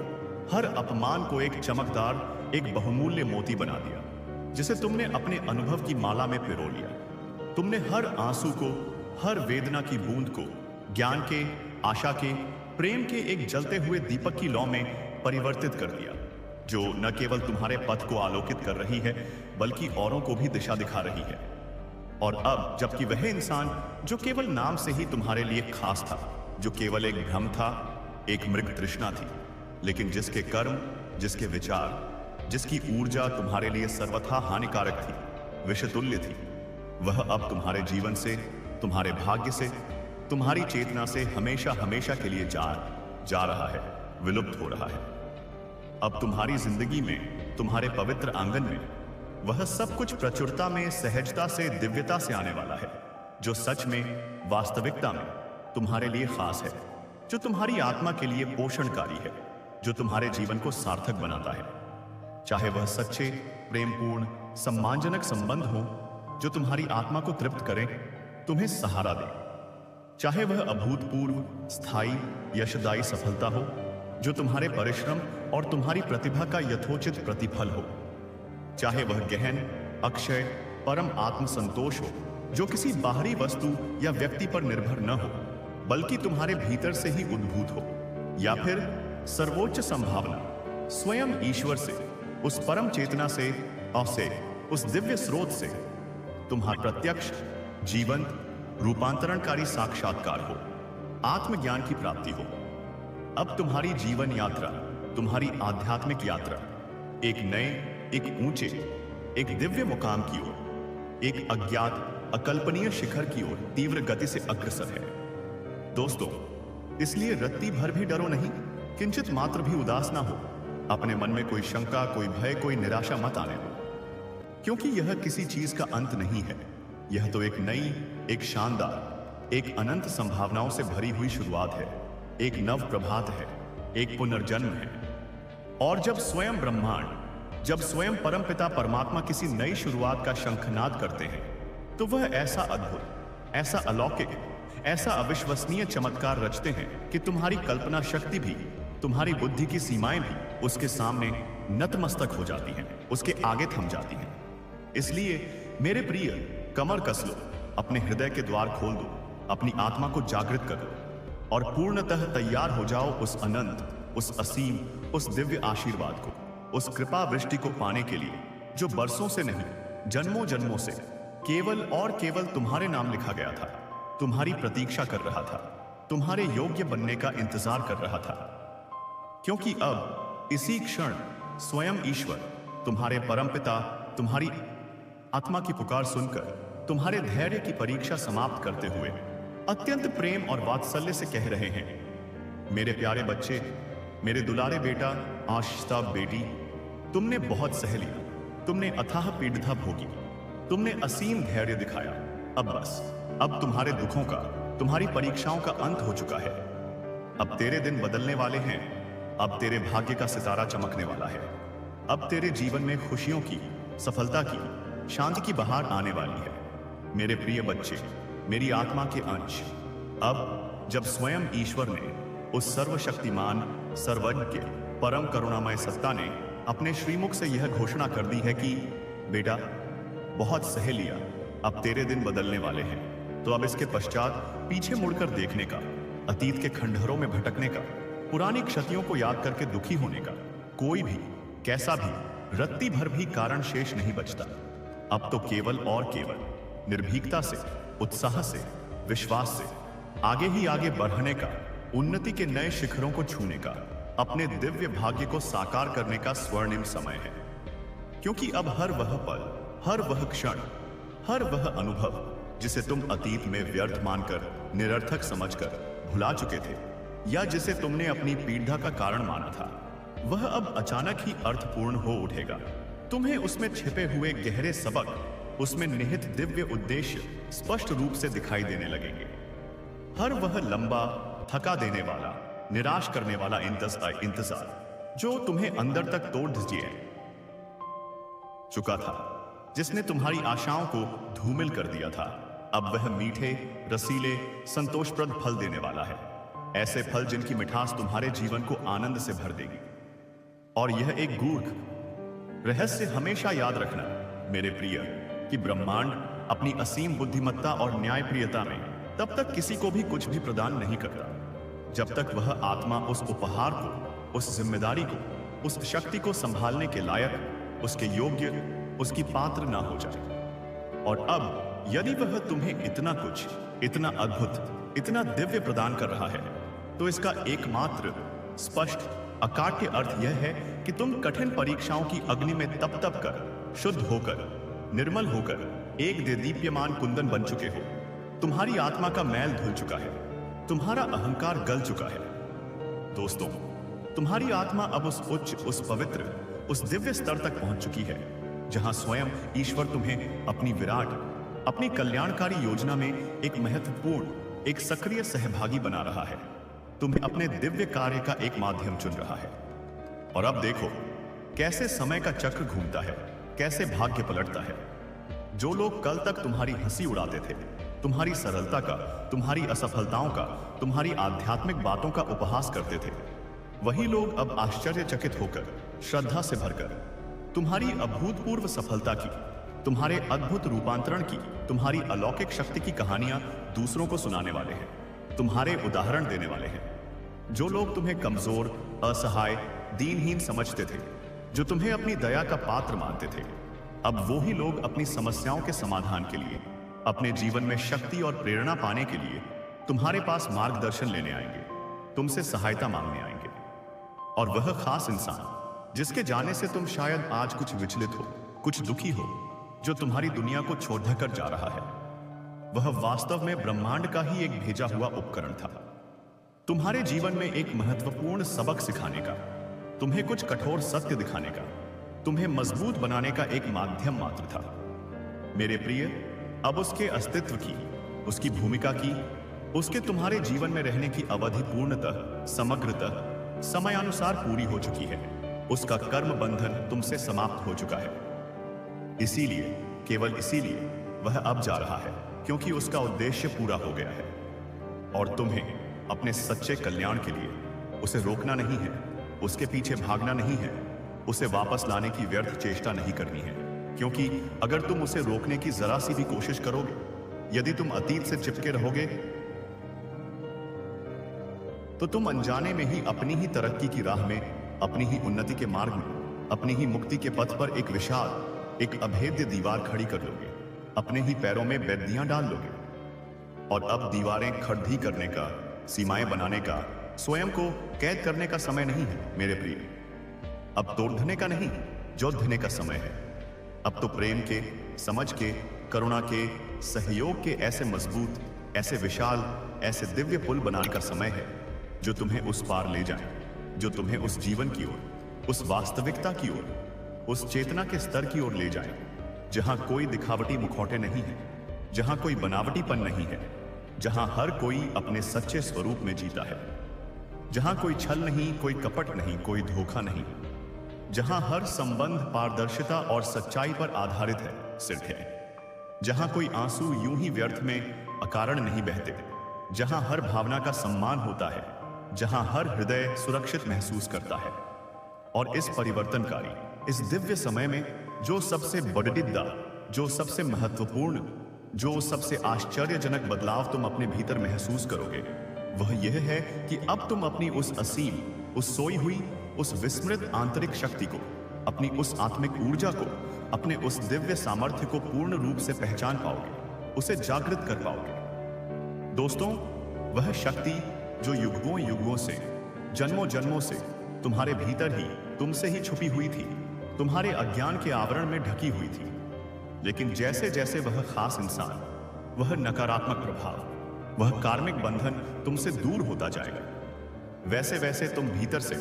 हर अपमान को एक चमकदार, एक बहुमूल्य मोती बना दिया, जिसे तुमने अपने अनुभव की माला में पिरो लिया। तुमने हर आंसू को, हर वेदना की बूंद को ज्ञान के, आशा के, प्रेम के एक जलते हुए दीपक की लौ में परिवर्तित कर दिया, जो न केवल तुम्हारे पथ को आलोकित कर रही है, बल्कि औरों को भी दिशा दिखा रही है। और अब जबकि वह इंसान जो केवल नाम से ही तुम्हारे लिए खास था, जो केवल एक भ्रम था, एक मृग तृष्णा थी, लेकिन जिसके कर्म, जिसके विचार, जिसकी ऊर्जा तुम्हारे लिए सर्वथा हानिकारक थी, विषतुल्य थी, वह अब तुम्हारे जीवन से, तुम्हारे भाग्य से, तुम्हारी चेतना से हमेशा हमेशा के लिए जा रहा है, विलुप्त हो रहा है। अब तुम्हारी जिंदगी में, तुम्हारे पवित्र आंगन में वह सब कुछ प्रचुरता में, सहजता से, दिव्यता से आने वाला है, जो सच में, वास्तविकता में तुम्हारे लिए खास है, जो तुम्हारी आत्मा के लिए पोषणकारी है, जो तुम्हारे जीवन को सार्थक बनाता है। चाहे वह सच्चे, प्रेमपूर्ण, सम्मानजनक संबंध हो जो तुम्हारी आत्मा को तृप्त करें, तुम्हें सहारा दें, चाहे वह अभूतपूर्व, स्थायी, यशदायी सफलता हो जो तुम्हारे परिश्रम और तुम्हारी प्रतिभा का यथोचित प्रतिफल हो, चाहे वह गहन, अक्षय, परम आत्म संतोष हो जो किसी बाहरी वस्तु या व्यक्ति पर निर्भर न हो, बल्कि तुम्हारे भीतर से ही उद्भूत हो, या फिर सर्वोच्च संभावना, स्वयं ईश्वर से, उस परम चेतना से और से उस दिव्य स्रोत से तुम्हारा प्रत्यक्ष जीवंत रूपांतरणकारी साक्षात्कार हो, आत्मज्ञान की प्राप्ति हो। अब तुम्हारी जीवन यात्रा, तुम्हारी आध्यात्मिक यात्रा एक नए, एक ऊंचे, एक दिव्य मुकाम की ओर, एक अज्ञात अकल्पनीय शिखर की ओर तीव्र गति से अग्रसर है। दोस्तों, इसलिए रत्ती भर भी डरो नहीं, किंचित मात्र भी उदास ना हो। अपने मन में कोई शंका, कोई भय, कोई निराशा मत आने दो, क्योंकि यह किसी चीज का अंत नहीं है। यह तो एक नई, एक शानदार, एक अनंत संभावनाओं से भरी हुई शुरुआत है, एक नव प्रभात है, एक पुनर्जन्म है। और जब स्वयं ब्रह्मांड, जब स्वयं परमपिता परमात्मा किसी नई शुरुआत का शंखनाद करते हैं, तो वह ऐसा अद्भुत, ऐसा अलौकिक, ऐसा अविश्वसनीय चमत्कार रचते हैं कि तुम्हारी कल्पना शक्ति भी, तुम्हारी बुद्धि की सीमाएं भी उसके सामने नतमस्तक हो जाती हैं, उसके आगे थम जाती हैं। इसलिए मेरे प्रिय, कमर कस लो, अपने हृदय के द्वार खोल दो, अपनी आत्मा को जागृत कर दो और पूर्णतः तैयार हो जाओ उस अनंत, उस असीम, उस दिव्य आशीर्वाद को, उस कृपा वृष्टि को पाने के लिए, जो बरसों से नहीं, जन्मों जन्मों से केवल और केवल तुम्हारे नाम लिखा गया था, तुम्हारी प्रतीक्षा कर रहा था, तुम्हारे योग्य बनने का इंतजार कर रहा था। क्योंकि अब इसी क्षण स्वयं ईश्वर, तुम्हारे परमपिता, तुम्हारी आत्मा की पुकार सुनकर तुम्हारे धैर्य की परीक्षा समाप्त करते हुए अत्यंत प्रेम और वात्सल्य से कह रहे हैं, मेरे प्यारे बच्चे, मेरे दुलारे बेटा, आशिता बेटी, तुमने बहुत सह लिया, तुमने अथाह पीड़िता भोगी, तुमने असीम धैर्य दिखाया। अब बस, अब तुम्हारे दुखों का, तुम्हारी परीक्षाओं का अंत हो चुका है। अब तेरे दिन बदलने वाले हैं, अब तेरे भाग्य का सितारा चमकने वाला है। अब तेरे जीवन में खुशियों की, सफलता की, शांति की बहार आने वाली है। मेरे प्रिय बच्चे, मेरी आत्मा के अंश, अब जब स्वयं ईश्वर ने, उस सर्वशक्तिमान, सर्वज्ञ, परम करुणामय सत्ता ने अपने श्रीमुख से यह घोषणा कर दी है कि बेटा, बहुत सह लिया, अब तेरे दिन बदलने वाले हैं। तो अब इसके पश्चात पीछे मुड़कर देखने का, अतीत के खंडहरों में भटकने का, पुरानी क्षतियों को याद करके दुखी होने का कोई भी, कैसा भी, रत्ती भर भी कारण शेष नहीं बचता। अब तो केवल और केवल निर्भीकता से, उत्साह से, विश्वास से आगे ही आगे बढ़ने का, उन्नति के नए शिखरों को छूने का, अपने दिव्य भाग्य को साकार करने का स्वर्णिम समय है। क्योंकि अब हर वह पल, हर वह क्षण, हर वह अनुभव जिसे तुम अतीत में व्यर्थ मानकर, निरर्थक समझकर भुला चुके थे, या जिसे तुमने अपनी पीड़ा का कारण माना था, वह अब अचानक ही अर्थपूर्ण हो उठेगा। तुम्हें उसमें छिपे हुए गहरे सबक, उसमें निहित दिव्य उद्देश्य स्पष्ट रूप से दिखाई देने लगेंगे। हर वह लंबा, थका देने वाला, निराश करने वाला इंतजार जो तुम्हें अंदर तक तोड़ दिए चुका था, जिसने तुम्हारी आशाओं को धूमिल कर दिया था, अब वह मीठे, रसीले, संतोषप्रद फल देने वाला है। ऐसे फल जिनकी मिठास तुम्हारे जीवन को आनंद से भर देगी। और यह एक गूढ़ रहस्य हमेशा याद रखना मेरे प्रिय, कि ब्रह्मांड अपनी असीम बुद्धिमत्ता और न्यायप्रियता में तब तक किसी को भी कुछ भी प्रदान नहीं करता, जब तक वह आत्मा उस उपहार को, उस जिम्मेदारी को, उस शक्ति को संभालने के लायक, उसके योग्य, उसकी पात्र ना हो जाए। और अब यदि वह तुम्हें इतना कुछ, इतना अद्भुत, इतना दिव्य प्रदान कर रहा है, तो इसका एकमात्र स्पष्ट अकाट्य अर्थ यह है कि तुम कठिन परीक्षाओं की अग्नि में तप तप कर, शुद्ध होकर, निर्मल होकर एक देदीप्यमान कुंदन बन चुके हो। तुम्हारी आत्मा का मैल धुल चुका है, तुम्हारा अहंकार गल चुका है। दोस्तों, तुम्हारी आत्मा अब उस उच्च, उस पवित्र, उस दिव्य स्तर तक पहुंच चुकी है, जहां स्वयं ईश्वर तुम्हें अपनी विराट, अपनी कल्याणकारी योजना में एक महत्वपूर्ण, एक सक्रिय सहभागी बना रहा है, तुम्हें अपने दिव्य कार्य का एक माध्यम चुन रहा है। और अब देखो कैसे समय का चक्र घूमता है, कैसे भाग्य पलटता है। जो लोग कल तक तुम्हारी हंसी उड़ाते थे, तुम्हारी सरलता का, तुम्हारी असफलताओं का, तुम्हारी आध्यात्मिक बातों का उपहास करते थे, वही लोग अब आश्चर्यचकित होकर, श्रद्धा से भरकर तुम्हारी अभूतपूर्व सफलता की, तुम्हारे अद्भुत रूपांतरण की, तुम्हारी अलौकिक शक्ति की कहानियां दूसरों को सुनाने वाले हैं, तुम्हारे उदाहरण देने वाले हैं। जो लोग तुम्हें कमजोर, असहाय, दीनहीन समझते थे, जो तुम्हें अपनी दया का पात्र मानते थे, अब वो ही लोग अपनी समस्याओं के समाधान के लिए, अपने जीवन में शक्ति और प्रेरणा पाने के लिए तुम्हारे पास मार्गदर्शन लेने आएंगे, तुमसे सहायता मांगने आएंगे। और वह खास इंसान जिसके जाने से तुम शायद आज कुछ विचलित हो, कुछ दुखी हो, जो तुम्हारी दुनिया को छोड़ कर जा रहा है, वह वास्तव में ब्रह्मांड का ही एक भेजा हुआ उपकरण था, तुम्हारे जीवन में एक महत्वपूर्ण सबक सिखाने का, तुम्हें कुछ कठोर सत्य दिखाने का, तुम्हें मजबूत बनाने का एक माध्यम मात्र था। मेरे प्रिय, अब उसके अस्तित्व की, उसकी भूमिका की, उसके तुम्हारे जीवन में रहने की अवधि पूर्णतः, समग्रतः, समयानुसार पूरी हो चुकी है। उसका कर्म बंधन तुमसे समाप्त हो चुका है। इसीलिए, केवल इसीलिए वह अब जा रहा है, क्योंकि उसका उद्देश्य पूरा हो गया है। और तुम्हें अपने सच्चे कल्याण के लिए उसे रोकना नहीं है, उसके पीछे भागना नहीं है, उसे वापस लाने की व्यर्थ चेष्टा नहीं करनी है, क्योंकि अगर तुम उसे रोकने की जरा सी भी कोशिश करोगे, यदि तुम अतीत से चिपके रहोगे, तो तुम अनजाने में ही अपनी ही तरक्की की राह में, अपनी ही उन्नति के मार्ग में, अपनी ही मुक्ति के पथ पर एक विशाल, एक अभेद्य दीवार खड़ी कर लोगे, अपने ही पैरों में बेदियां डाल लोगे। और अब दीवारें खड़ी करने का, सीमाएं बनाने का, स्वयं को कैद करने का समय नहीं है मेरे प्रिय। अब तोड़ने का नहीं, जोड़ने का समय है। अब तो प्रेम के, समझ के, करुणा के, सहयोग के ऐसे मजबूत, ऐसे विशाल, ऐसे दिव्य पुल बनाने का समय है, जो तुम्हें उस पार ले जाए, जो तुम्हें उस जीवन की ओर, उस वास्तविकता की ओर, उस चेतना के स्तर की ओर ले जाए, जहां कोई दिखावटी मुखौटे नहीं है, जहां कोई बनावटीपन नहीं है, जहां हर कोई अपने सच्चे स्वरूप में जीता है, जहां कोई छल नहीं, कोई कपट नहीं, कोई धोखा नहीं, जहां हर संबंध पारदर्शिता और सच्चाई पर आधारित है, सिर्फ है, जहां कोई आंसू यूं ही व्यर्थ में अकारण नहीं बहते, जहां हर भावना का सम्मान होता है, जहां हर हृदय सुरक्षित महसूस करता है। और इस परिवर्तनकारी, इस दिव्य समय में जो सबसे बड़िद्दा, जो सबसे महत्वपूर्ण, जो सबसे आश्चर्यजनक बदलाव तुम अपने भीतर महसूस करोगे, वह यह है कि अब तुम अपनी उस असीम, उस सोई हुई, उस विस्मृत आंतरिक शक्ति को, अपनी उस आत्मिक ऊर्जा को, अपने उस दिव्य सामर्थ्य को पूर्ण रूप से पहचान पाओगे, उसे जागृत कर पाओगे। दोस्तों, वह शक्ति जो युगों युगों से, जन्मों जन्मों से तुम्हारे भीतर ही, तुमसे ही छुपी हुई थी, तुम्हारे अज्ञान के आवरण में ढकी हुई थी, लेकिन जैसे जैसे वह खास इंसान, वह नकारात्मक प्रभाव, वह कार्मिक बंधन तुमसे दूर होता जाएगा, वैसे वैसे तुम भीतर से,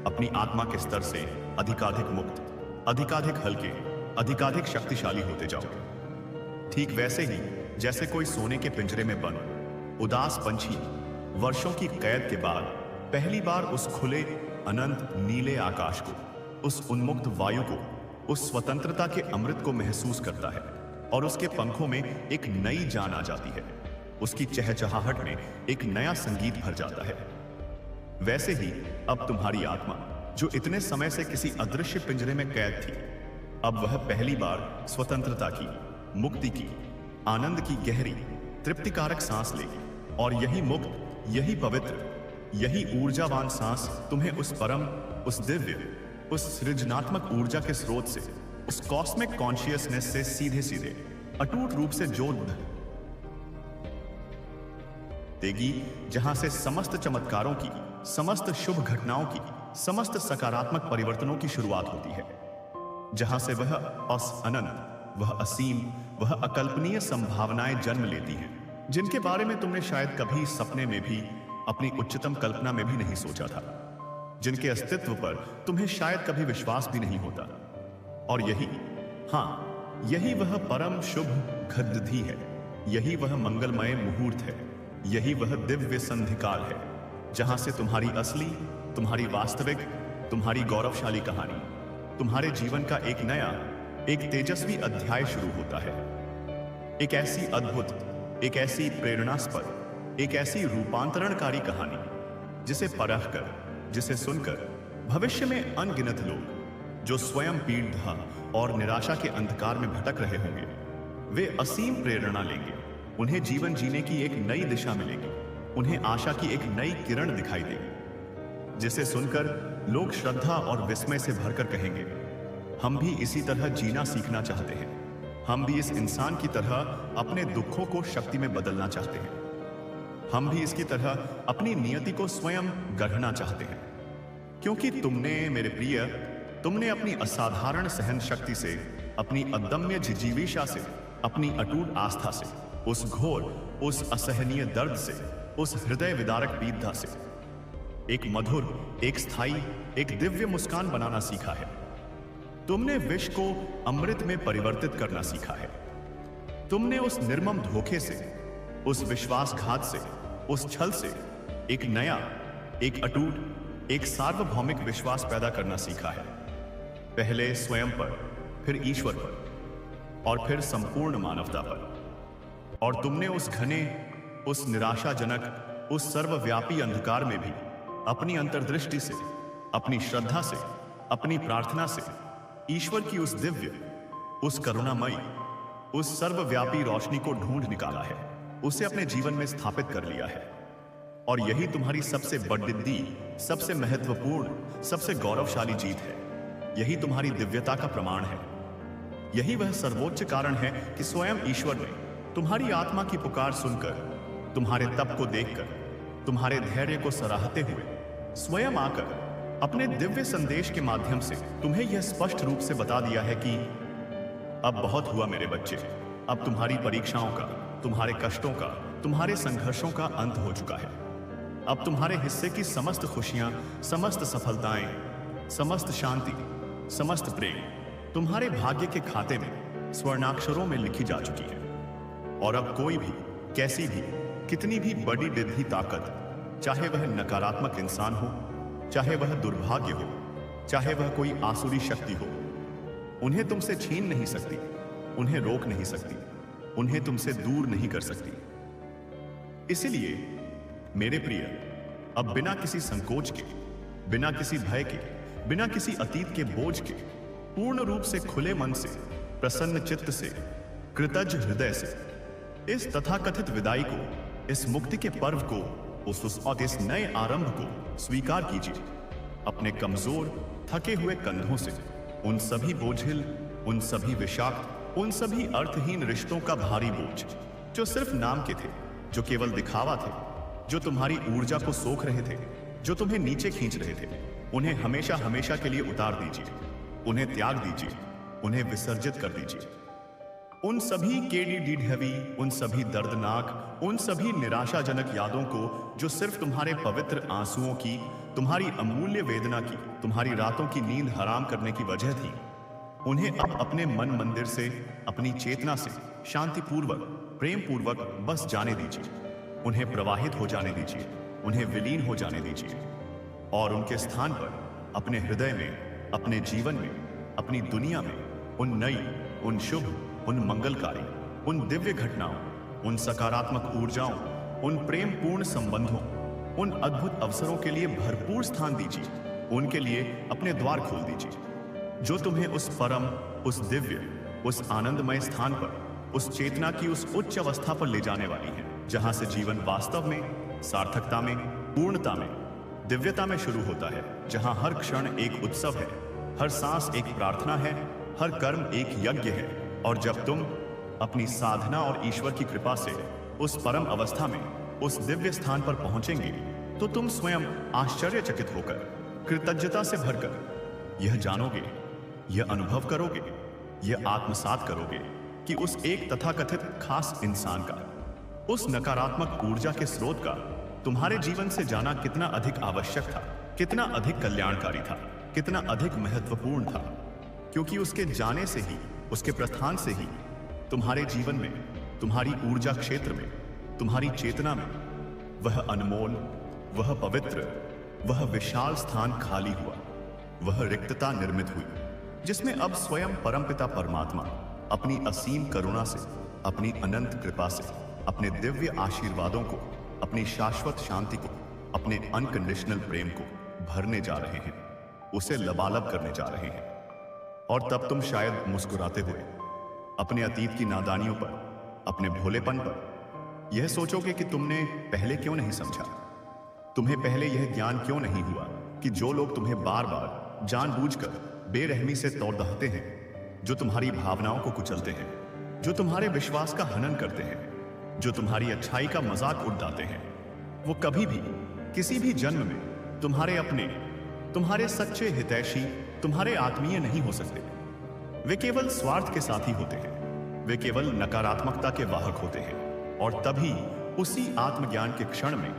अपनी आत्मा के स्तर से अधिकाधिक मुक्त, अधिकाधिक हल्के, अधिकाधिक शक्तिशाली होते जाओगे। ठीक वैसे ही जैसे कोई सोने के पिंजरे में बंद उदास पंछी वर्षों की कैद के बाद पहली बार उस खुले अनंत नीले आकाश को, उस उन्मुक्त वायु को, उस स्वतंत्रता के अमृत को महसूस करता है, और उसके पंखों में एक नई जान आ जाती है, उसकी चहचहाहट में एक नया संगीत भर जाता है। वैसे ही अब तुम्हारी आत्मा, जो इतने समय से किसी अदृश्य पिंजरे में कैद थी, अब वह पहली बार स्वतंत्रता की, मुक्ति की, आनंद की गहरी, तृप्तिकारक सांस लेगी। और यही मुक्त, यही पवित्र, यही ऊर्जावान सांस तुम्हें उस परम, उस दिव्य, उस सृजनात्मक ऊर्जा के स्रोत से, उस कॉस्मिक कॉन्शियसनेस से सीधे सीधे अटूट रूप से जोड़ देगी, जहां से समस्त चमत्कारों की, समस्त शुभ घटनाओं की, समस्त सकारात्मक परिवर्तनों की शुरुआत होती है, जहां से वह अनंत, वह असीम, वह अकल्पनीय संभावनाएं जन्म लेती हैं, जिनके बारे में तुमने शायद कभी सपने में भी, अपनी उच्चतम कल्पना में भी नहीं सोचा था, जिनके अस्तित्व पर तुम्हें शायद कभी विश्वास भी नहीं होता। और यही, हाँ, यही वह परम शुभ घद्धि है, यही वह मंगलमय मुहूर्त है, यही वह दिव्य संधिकाल है, जहां से तुम्हारी असली, तुम्हारी वास्तविक, तुम्हारी गौरवशाली कहानी, तुम्हारे जीवन का एक नया, एक तेजस्वी अध्याय शुरू होता है। एक ऐसी अद्भुत, एक ऐसी प्रेरणास्पद, एक ऐसी रूपांतरणकारी कहानी, जिसे परखकर, जिसे सुनकर भविष्य में अनगिनत लोग, जो स्वयं पीड़ा और निराशा के अंधकार में भटक रहे होंगे, वे असीम प्रेरणा लेंगे, उन्हें जीवन जीने की एक नई दिशा मिलेगी, उन्हें आशा की एक नई किरण दिखाई देगी, जिसे सुनकर लोग श्रद्धा और विस्मय से भरकर कहेंगे, हम भी इसी तरह जीना सीखना चाहते हैं। हम भी इस इंसान की तरह अपने दुखों को शक्ति में बदलना चाहते हैं। हम भी इसकी तरह अपनी नियति को स्वयं गढ़ना चाहते हैं। क्योंकि तुमने, मेरे प्रिय, तुमने अपनी असाधारण सहन शक्ति से, अपनी अदम्य जिजीविषा से, अपनी अटूट आस्था से, उस घोर, उस असहनीय दर्द से, उस हृदय विदारक पीड़ा से एक मधुर, एक स्थायी, एक दिव्य मुस्कान बनाना सीखा है। तुमने विष को अमृत में परिवर्तित करना सीखा है। तुमने उस निर्मम धोखे से, उस विश्वासघात से, उस छल से एक नया, एक अटूट, एक सार्वभौमिक विश्वास पैदा करना सीखा है। पहले स्वयं पर, फिर ईश्वर पर, और फिर संपूर्ण मानवता पर। और तुमने उस घने, उस निराशाजनक, उस सर्वव्यापी अंधकार में भी अपनी अंतर्दृष्टि से, अपनी श्रद्धा से, अपनी प्रार्थना से ईश्वर की उस दिव्य, उस करुणामयी, उस सर्वव्यापी रोशनी को ढूंढ निकाला है, उसे अपने जीवन में स्थापित कर लिया है। और यही तुम्हारी सबसे बड़ी, सबसे महत्वपूर्ण, सबसे गौरवशाली जीत है। यही तुम्हारी दिव्यता का प्रमाण है। यही वह सर्वोच्च कारण है कि स्वयं ईश्वर ने तुम्हारी आत्मा की पुकार सुनकर, तुम्हारे तप को देखकर, तुम्हारे धैर्य को सराहते हुए स्वयं आकर अपने दिव्य संदेश के माध्यम से तुम्हें यह स्पष्ट रूप से बता दिया है कि अब बहुत हुआ मेरे बच्चे। अब तुम्हारी परीक्षाओं का, तुम्हारे कष्टों का, तुम्हारे संघर्षों का अंत हो चुका है। अब तुम्हारे हिस्से की समस्त खुशियां, समस्त सफलताएं, समस्त शांति, समस्त प्रेम तुम्हारे भाग्य के खाते में स्वर्णाक्षरों में लिखी जा चुकी है। और अब कोई भी, कैसी भी, कितनी भी बड़ी रिद्धि ताकत, चाहे वह नकारात्मक इंसान हो, चाहे वह दुर्भाग्य हो, चाहे वह कोई आसुरी शक्ति हो, उन्हें तुमसे छीन नहीं सकती, उन्हें रोक नहीं सकती, उन्हें तुमसे दूर नहीं कर सकती। इसलिए मेरे प्रिय, अब बिना किसी संकोच के, बिना किसी भय के, बिना किसी अतीत के बोझ के, पूर्ण रूप से खुले मन से, प्रसन्न चित्त से, कृतज्ञ हृदय से इस तथाकथित विदाई को, इस मुक्ति के पर्व को, और इस नए आरंभ को स्वीकार कीजिए। अपने कमजोर, थके हुए कंधों से उन सभी बोझिल, उन सभी विषाक्त, उन सभी अर्थहीन रिश्तों का भारी बोझ, जो सिर्फ नाम के थे, जो केवल दिखावा थे, जो तुम्हारी ऊर्जा को सोख रहे थे, जो तुम्हें नीचे खींच रहे थे, उन्हें हमेशा हमेशा के लिए उतार दीजिए, उन्हें त्याग दीजिए, उन्हें विसर्जित कर दीजिए। उन सभी केडी हैवी, उन सभी दर्दनाक, उन सभी निराशाजनक यादों को जो सिर्फ तुम्हारे पवित्र आंसुओं की, तुम्हारी अमूल्य वेदना की, तुम्हारी रातों की नींद हराम करने की वजह थी, उन्हें अब अपने मन मंदिर से, अपनी चेतना से शांतिपूर्वक, प्रेम पूर्वक बस जाने दीजिए। उन्हें प्रवाहित हो जाने दीजिए, उन्हें विलीन हो जाने दीजिए। और उनके स्थान पर अपने हृदय में, अपने जीवन में, अपनी दुनिया में उन नई, उन शुभ, उन मंगलकारी, उन दिव्य घटनाओं, उन सकारात्मक ऊर्जाओं, उन प्रेम पूर्ण संबंधों, उन अद्भुत अवसरों के लिए भरपूर स्थान दीजिए। उनके लिए अपने द्वार खोल दीजिए, जो तुम्हें उस परम, उस दिव्य, उस आनंदमय स्थान पर, उस चेतना की उस उच्च अवस्था पर ले जाने वाली है, जहां से जीवन वास्तव में, सार्थकता में, पूर्णता में, दिव्यता में शुरू होता है, जहां हर क्षण एक उत्सव है, हर सांस एक प्रार्थना है, हर कर्म एक यज्ञ है। और जब तुम अपनी साधना और ईश्वर की कृपा से उस परम अवस्था में, उस दिव्य स्थान पर पहुंचेंगे, तो तुम स्वयं आश्चर्यचकित होकर, कृतज्ञता से भरकर यह जानोगे, यह अनुभव करोगे, यह आत्मसात करोगे कि उस एक तथाकथित खास इंसान का, उस नकारात्मक ऊर्जा के स्रोत का तुम्हारे जीवन से जाना कितना अधिक आवश्यक था, कितना अधिक कल्याणकारी था, कितना अधिक महत्वपूर्ण था। क्योंकि उसके जाने से ही, उसके प्रस्थान से ही तुम्हारे जीवन में, तुम्हारी ऊर्जा क्षेत्र में, तुम्हारी चेतना में वह अनमोल, वह पवित्र, वह विशाल स्थान खाली हुआ, वह रिक्तता निर्मित हुई, जिसमें अब स्वयं परमपिता परमात्मा अपनी असीम करुणा से, अपनी अनंत कृपा से, अपने दिव्य आशीर्वादों को, अपनी शाश्वत शांति को, अपने अनकंडीशनल प्रेम को भरने जा रहे हैं, उसे लबालब करने जा रहे हैं। और तब तुम शायद मुस्कुराते हुए अपने अतीत की नादानियों पर, अपने भोलेपन पर यह सोचोगे कि तुमने पहले क्यों नहीं समझा, तुम्हें पहले यह ज्ञान क्यों नहीं हुआ कि जो लोग तुम्हें बार बार जानबूझकर बेरहमी से तोड़ दहते हैं, जो तुम्हारी भावनाओं को कुचलते हैं, जो तुम्हारे विश्वास का हनन करते हैं, जो तुम्हारी अच्छाई का मजाक उड़ाते हैं, वो कभी भी किसी भी जन्म में तुम्हारे अपने, तुम्हारे सच्चे हितैषी, तुम्हारे आत्मीय नहीं हो सकते। वे केवल स्वार्थ के साथी होते हैं, वे केवल नकारात्मकता के वाहक होते हैं। और तभी उसी आत्मज्ञान के क्षण में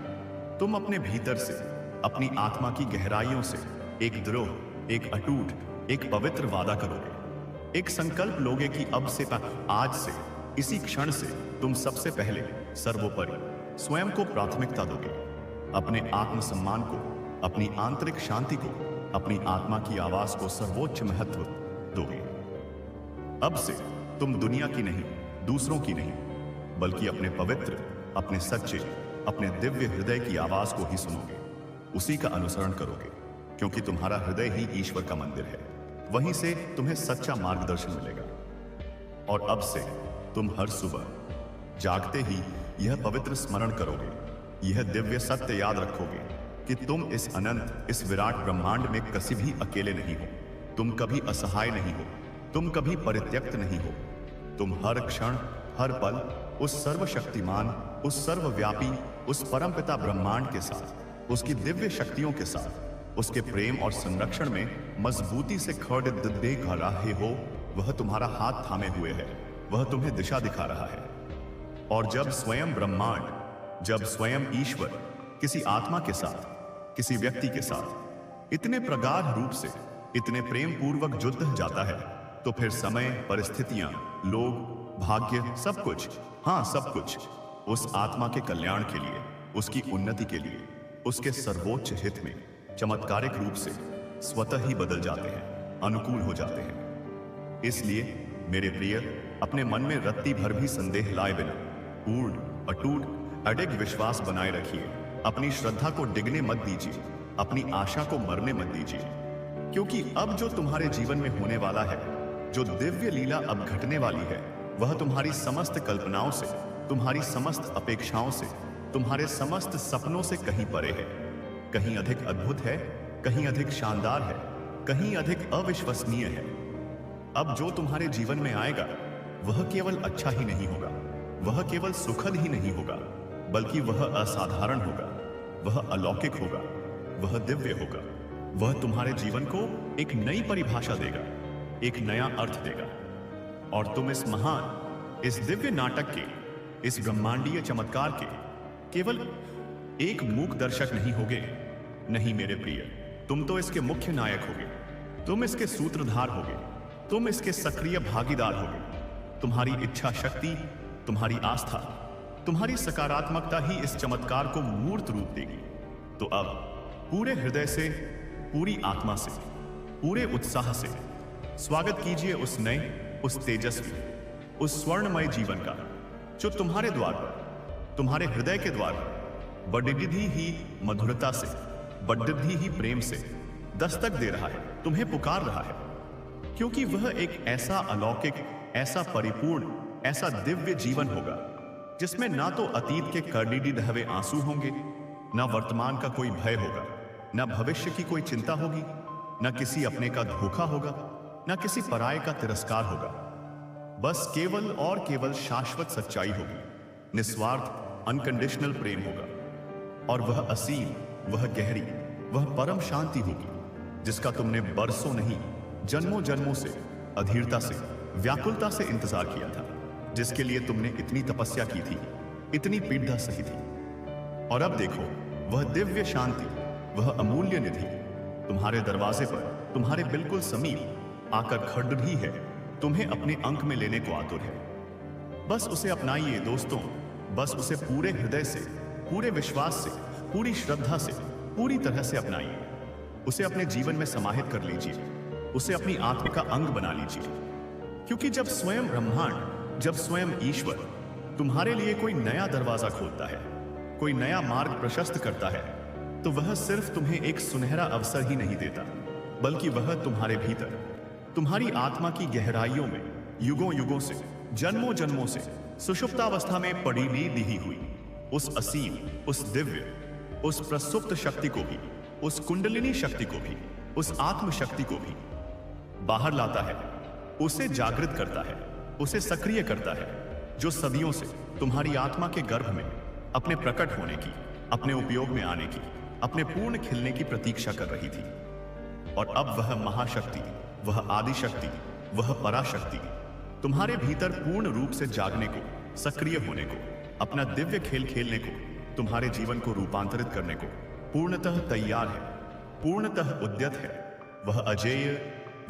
तुम अपने भीतर से, अपनी आत्मा की गहराइयों से एक द्रोह, एक अटूट, एक पवित्र वादा करोगे। एक संकल्प लोगे कि अब से आज से, इसी क्षण से तुम सबसे पहले सर्वोपरि स्वयं को प्राथमिकता दोगे, अपने आत्मसम्मान को, अपनी आंतरिक शांति को, अपनी आत्मा की आवाज को सर्वोच्च महत्व दोगे। अब से तुम दुनिया की नहीं, दूसरों की नहीं, बल्कि अपने पवित्र, अपने सच्चे, अपने दिव्य हृदय की आवाज को ही सुनोगे, उसी का अनुसरण करोगे, क्योंकि तुम्हारा हृदय ही ईश्वर का मंदिर है। वहीं से तुम्हें सच्चा मार्गदर्शन मिलेगा। और अब से तुम हर सुबह जागते ही यह पवित्र स्मरण करोगे, यह दिव्य सत्य याद रखोगे कि तुम इस अनंत, इस विराट ब्रह्मांड में कभी भी अकेले नहीं हो, तुम कभी असहाय नहीं हो, तुम कभी परित्यक्त नहीं हो। तुम हर क्षण, हर पल उस सर्वशक्तिमान, उस सर्वव्यापी, उस परमपिता ब्रह्मांड के साथ, उसकी दिव्य शक्तियों के साथ, उसके प्रेम और संरक्षण में मजबूती से खड़े देख रहे हो। वह तुम्हारा हाथ थामे हुए है, वह तुम्हें दिशा दिखा रहा है। और जब स्वयं ब्रह्मांड, जब स्वयं ईश्वर किसी आत्मा के साथ, किसी व्यक्ति के साथ इतने प्रगाढ़ रूप से, इतने प्रेम पूर्वक जुड़ जाता है, तो फिर समय, परिस्थितियां, लोग, भाग्य, सब कुछ, हाँ सब कुछ उस आत्मा के कल्याण के लिए, उसकी उन्नति के लिए, उसके सर्वोच्च हित में चमत्कारिक रूप से स्वतः ही बदल जाते हैं, अनुकूल हो जाते हैं। इसलिए मेरे प्रिय, अपने मन में रत्ती भर भी संदेह लाए बिना पूर्ण, अटूट, अडिग विश्वास बनाए रखिए। अपनी श्रद्धा को डिगने मत दीजिए, अपनी आशा को मरने मत दीजिए, क्योंकि अब जो तुम्हारे जीवन में होने वाला है, जो दिव्य लीला अब घटने वाली है, वह तुम्हारी समस्त कल्पनाओं से, तुम्हारी समस्त अपेक्षाओं से, तुम्हारे समस्त सपनों से कहीं परे है, कहीं अधिक अद्भुत है, कहीं अधिक शानदार है, कहीं अधिक अविश्वसनीय है। अब जो तुम्हारे जीवन में आएगा, वह केवल अच्छा ही नहीं होगा, वह केवल सुखद ही नहीं होगा, बल्कि वह असाधारण होगा, वह अलौकिक होगा, वह दिव्य होगा। वह तुम्हारे जीवन को एक नई परिभाषा देगा, एक नया अर्थ देगा। और तुम इस महान, इस दिव्य नाटक के, इस ब्रह्मांडीय चमत्कार के केवल एक मूक दर्शक नहीं होगे। नहीं मेरे प्रिय, तुम तो इसके मुख्य नायक होगे, तुम इसके सूत्रधार होगे, तुम इसके सक्रिय भागीदार होगे। तुम्हारी इच्छा शक्ति, तुम्हारी आस्था, तुम्हारी सकारात्मकता ही इस चमत्कार को मूर्त रूप देगी। तो अब पूरे हृदय से, पूरी आत्मा से, पूरे उत्साह से स्वागत कीजिए उस नए, उस तेजस्वी, उस स्वर्णमय जीवन का, जो तुम्हारे द्वार पर, तुम्हारे हृदय के द्वार पर बड़िद्धि ही मधुरता से, बड़िद्धि ही प्रेम से दस्तक दे रहा है, तुम्हें पुकार रहा है। क्योंकि वह एक ऐसा अलौकिक, ऐसा परिपूर्ण, ऐसा दिव्य जीवन होगा जिसमें ना तो अतीत के करडीडी दहवे आंसू होंगे, ना वर्तमान का कोई भय होगा, ना भविष्य की कोई चिंता होगी, ना किसी अपने का धोखा होगा, ना किसी पराये का तिरस्कार होगा। बस केवल और केवल शाश्वत सच्चाई होगी, निस्वार्थ अनकंडीशनल प्रेम होगा। और वह असीम, वह गहरी, वह परम शांति होगी जिसका तुमने बरसों नहीं, जन्मों जन्मों से अधीरता से, व्याकुलता से इंतजार किया था, जिसके लिए तुमने इतनी तपस्या की थी, इतनी पीड़ा सही थी। और अब देखो, वह दिव्य शांति, वह अमूल्य निधि तुम्हारे दरवाजे पर, तुम्हारे बिल्कुल समीप आकर खड़ रही है, तुम्हें अपने अंक में लेने को आतुर है। बस उसे अपनाइए दोस्तों, बस उसे पूरे हृदय से, पूरे विश्वास से, पूरी श्रद्धा से, पूरी तरह से अपनाइए। उसे अपने जीवन में समाहित कर लीजिए, उसे अपनी आत्मा का अंग बना लीजिए। क्योंकि जब स्वयं ब्रह्मांड, जब स्वयं ईश्वर तुम्हारे लिए कोई नया दरवाजा खोलता है, कोई नया मार्ग प्रशस्त करता है, तो वह सिर्फ तुम्हें एक सुनहरा अवसर ही नहीं देता, बल्कि वह तुम्हारे भीतर, तुम्हारी आत्मा की गहराइयों में युगों युगों से, जन्मों जन्मों से सुषुप्तावस्था में पड़ी ली हुई उस असीम, उस दिव्य, उस प्रसुप्त शक्ति को भी उस कुंडलिनी शक्ति को भी, उस आत्म शक्ति को भी बाहर लाता है, उसे जागृत करता है, उसे सक्रिय करता है, जो सदियों से तुम्हारी आत्मा के गर्भ में अपने प्रकट होने की, अपने उपयोग में आने की, अपने पूर्ण खिलने की प्रतीक्षा कर रही थी। और अब वह महाशक्ति, वह आदि शक्ति, वह पराशक्ति तुम्हारे भीतर पूर्ण रूप से जागने को, सक्रिय होने को, अपना दिव्य खेल खेलने को, तुम्हारे जीवन को रूपांतरित करने को पूर्णतः तैयार है, पूर्णतः उद्यत है। वह अजेय,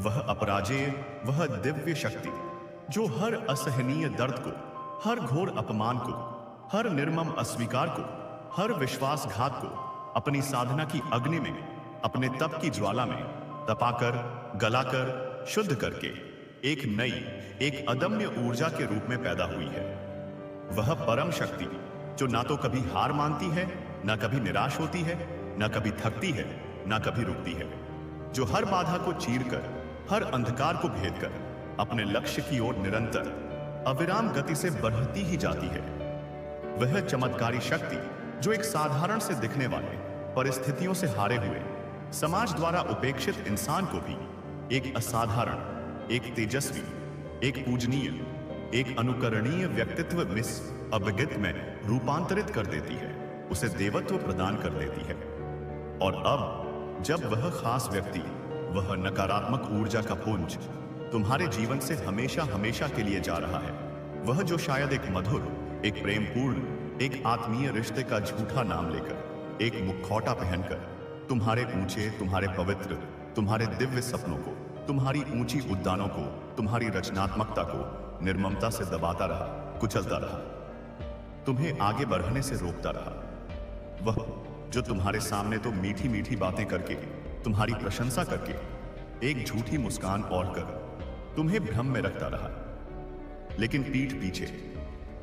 वह अपराजेय, वह दिव्य शक्ति जो हर असहनीय दर्द को, हर घोर अपमान को, हर निर्मम अस्वीकार को, हर विश्वासघात को अपनी साधना की अग्नि में, अपने तप की ज्वाला में तपाकर, गलाकर, शुद्ध करके एक नई, एक अदम्य ऊर्जा के रूप में पैदा हुई है। वह परम शक्ति जो ना तो कभी हार मानती है, ना कभी निराश होती है, ना कभी थकती है, ना कभी रुकती है, जो हर बाधा को चीरकर, हर अंधकार को भेदकर अपने लक्ष्य की ओर निरंतर अविराम गति से बढ़ती ही जाती है। वह चमत्कारी शक्ति जो एक साधारण से दिखने वाले, परिस्थितियों से हारे हुए, समाज द्वारा उपेक्षित इंसान को भी एक असाधारण, एक तेजस्वी, एक पूजनीय, एक अनुकरणीय व्यक्तित्व मिस अवगित में रूपांतरित कर देती है, उसे देवत्व प्रदान कर देती है। और अब जब वह खास व्यक्ति, वह नकारात्मक ऊर्जा का पुंज तुम्हारे जीवन से हमेशा हमेशा के लिए जा रहा है, वह जो शायद एक मधुर, एक प्रेमपूर्ण, एक आत्मीय रिश्ते का झूठा नाम लेकर, एक मुखौटा पहनकर तुम्हारे ऊंचे, तुम्हारे पवित्र, तुम्हारे दिव्य सपनों को, तुम्हारी ऊंची उद्यानों को, तुम्हारी रचनात्मकता को निर्ममता से दबाता रहा, कुचलता रहा, तुम्हें आगे बढ़ने से रोकता रहा। वह जो तुम्हारे सामने तो मीठी मीठी बातें करके, तुम्हारी प्रशंसा करके, एक झूठी मुस्कान और कर तुम्हें भ्रम में रखता रहा, लेकिन पीठ पीछे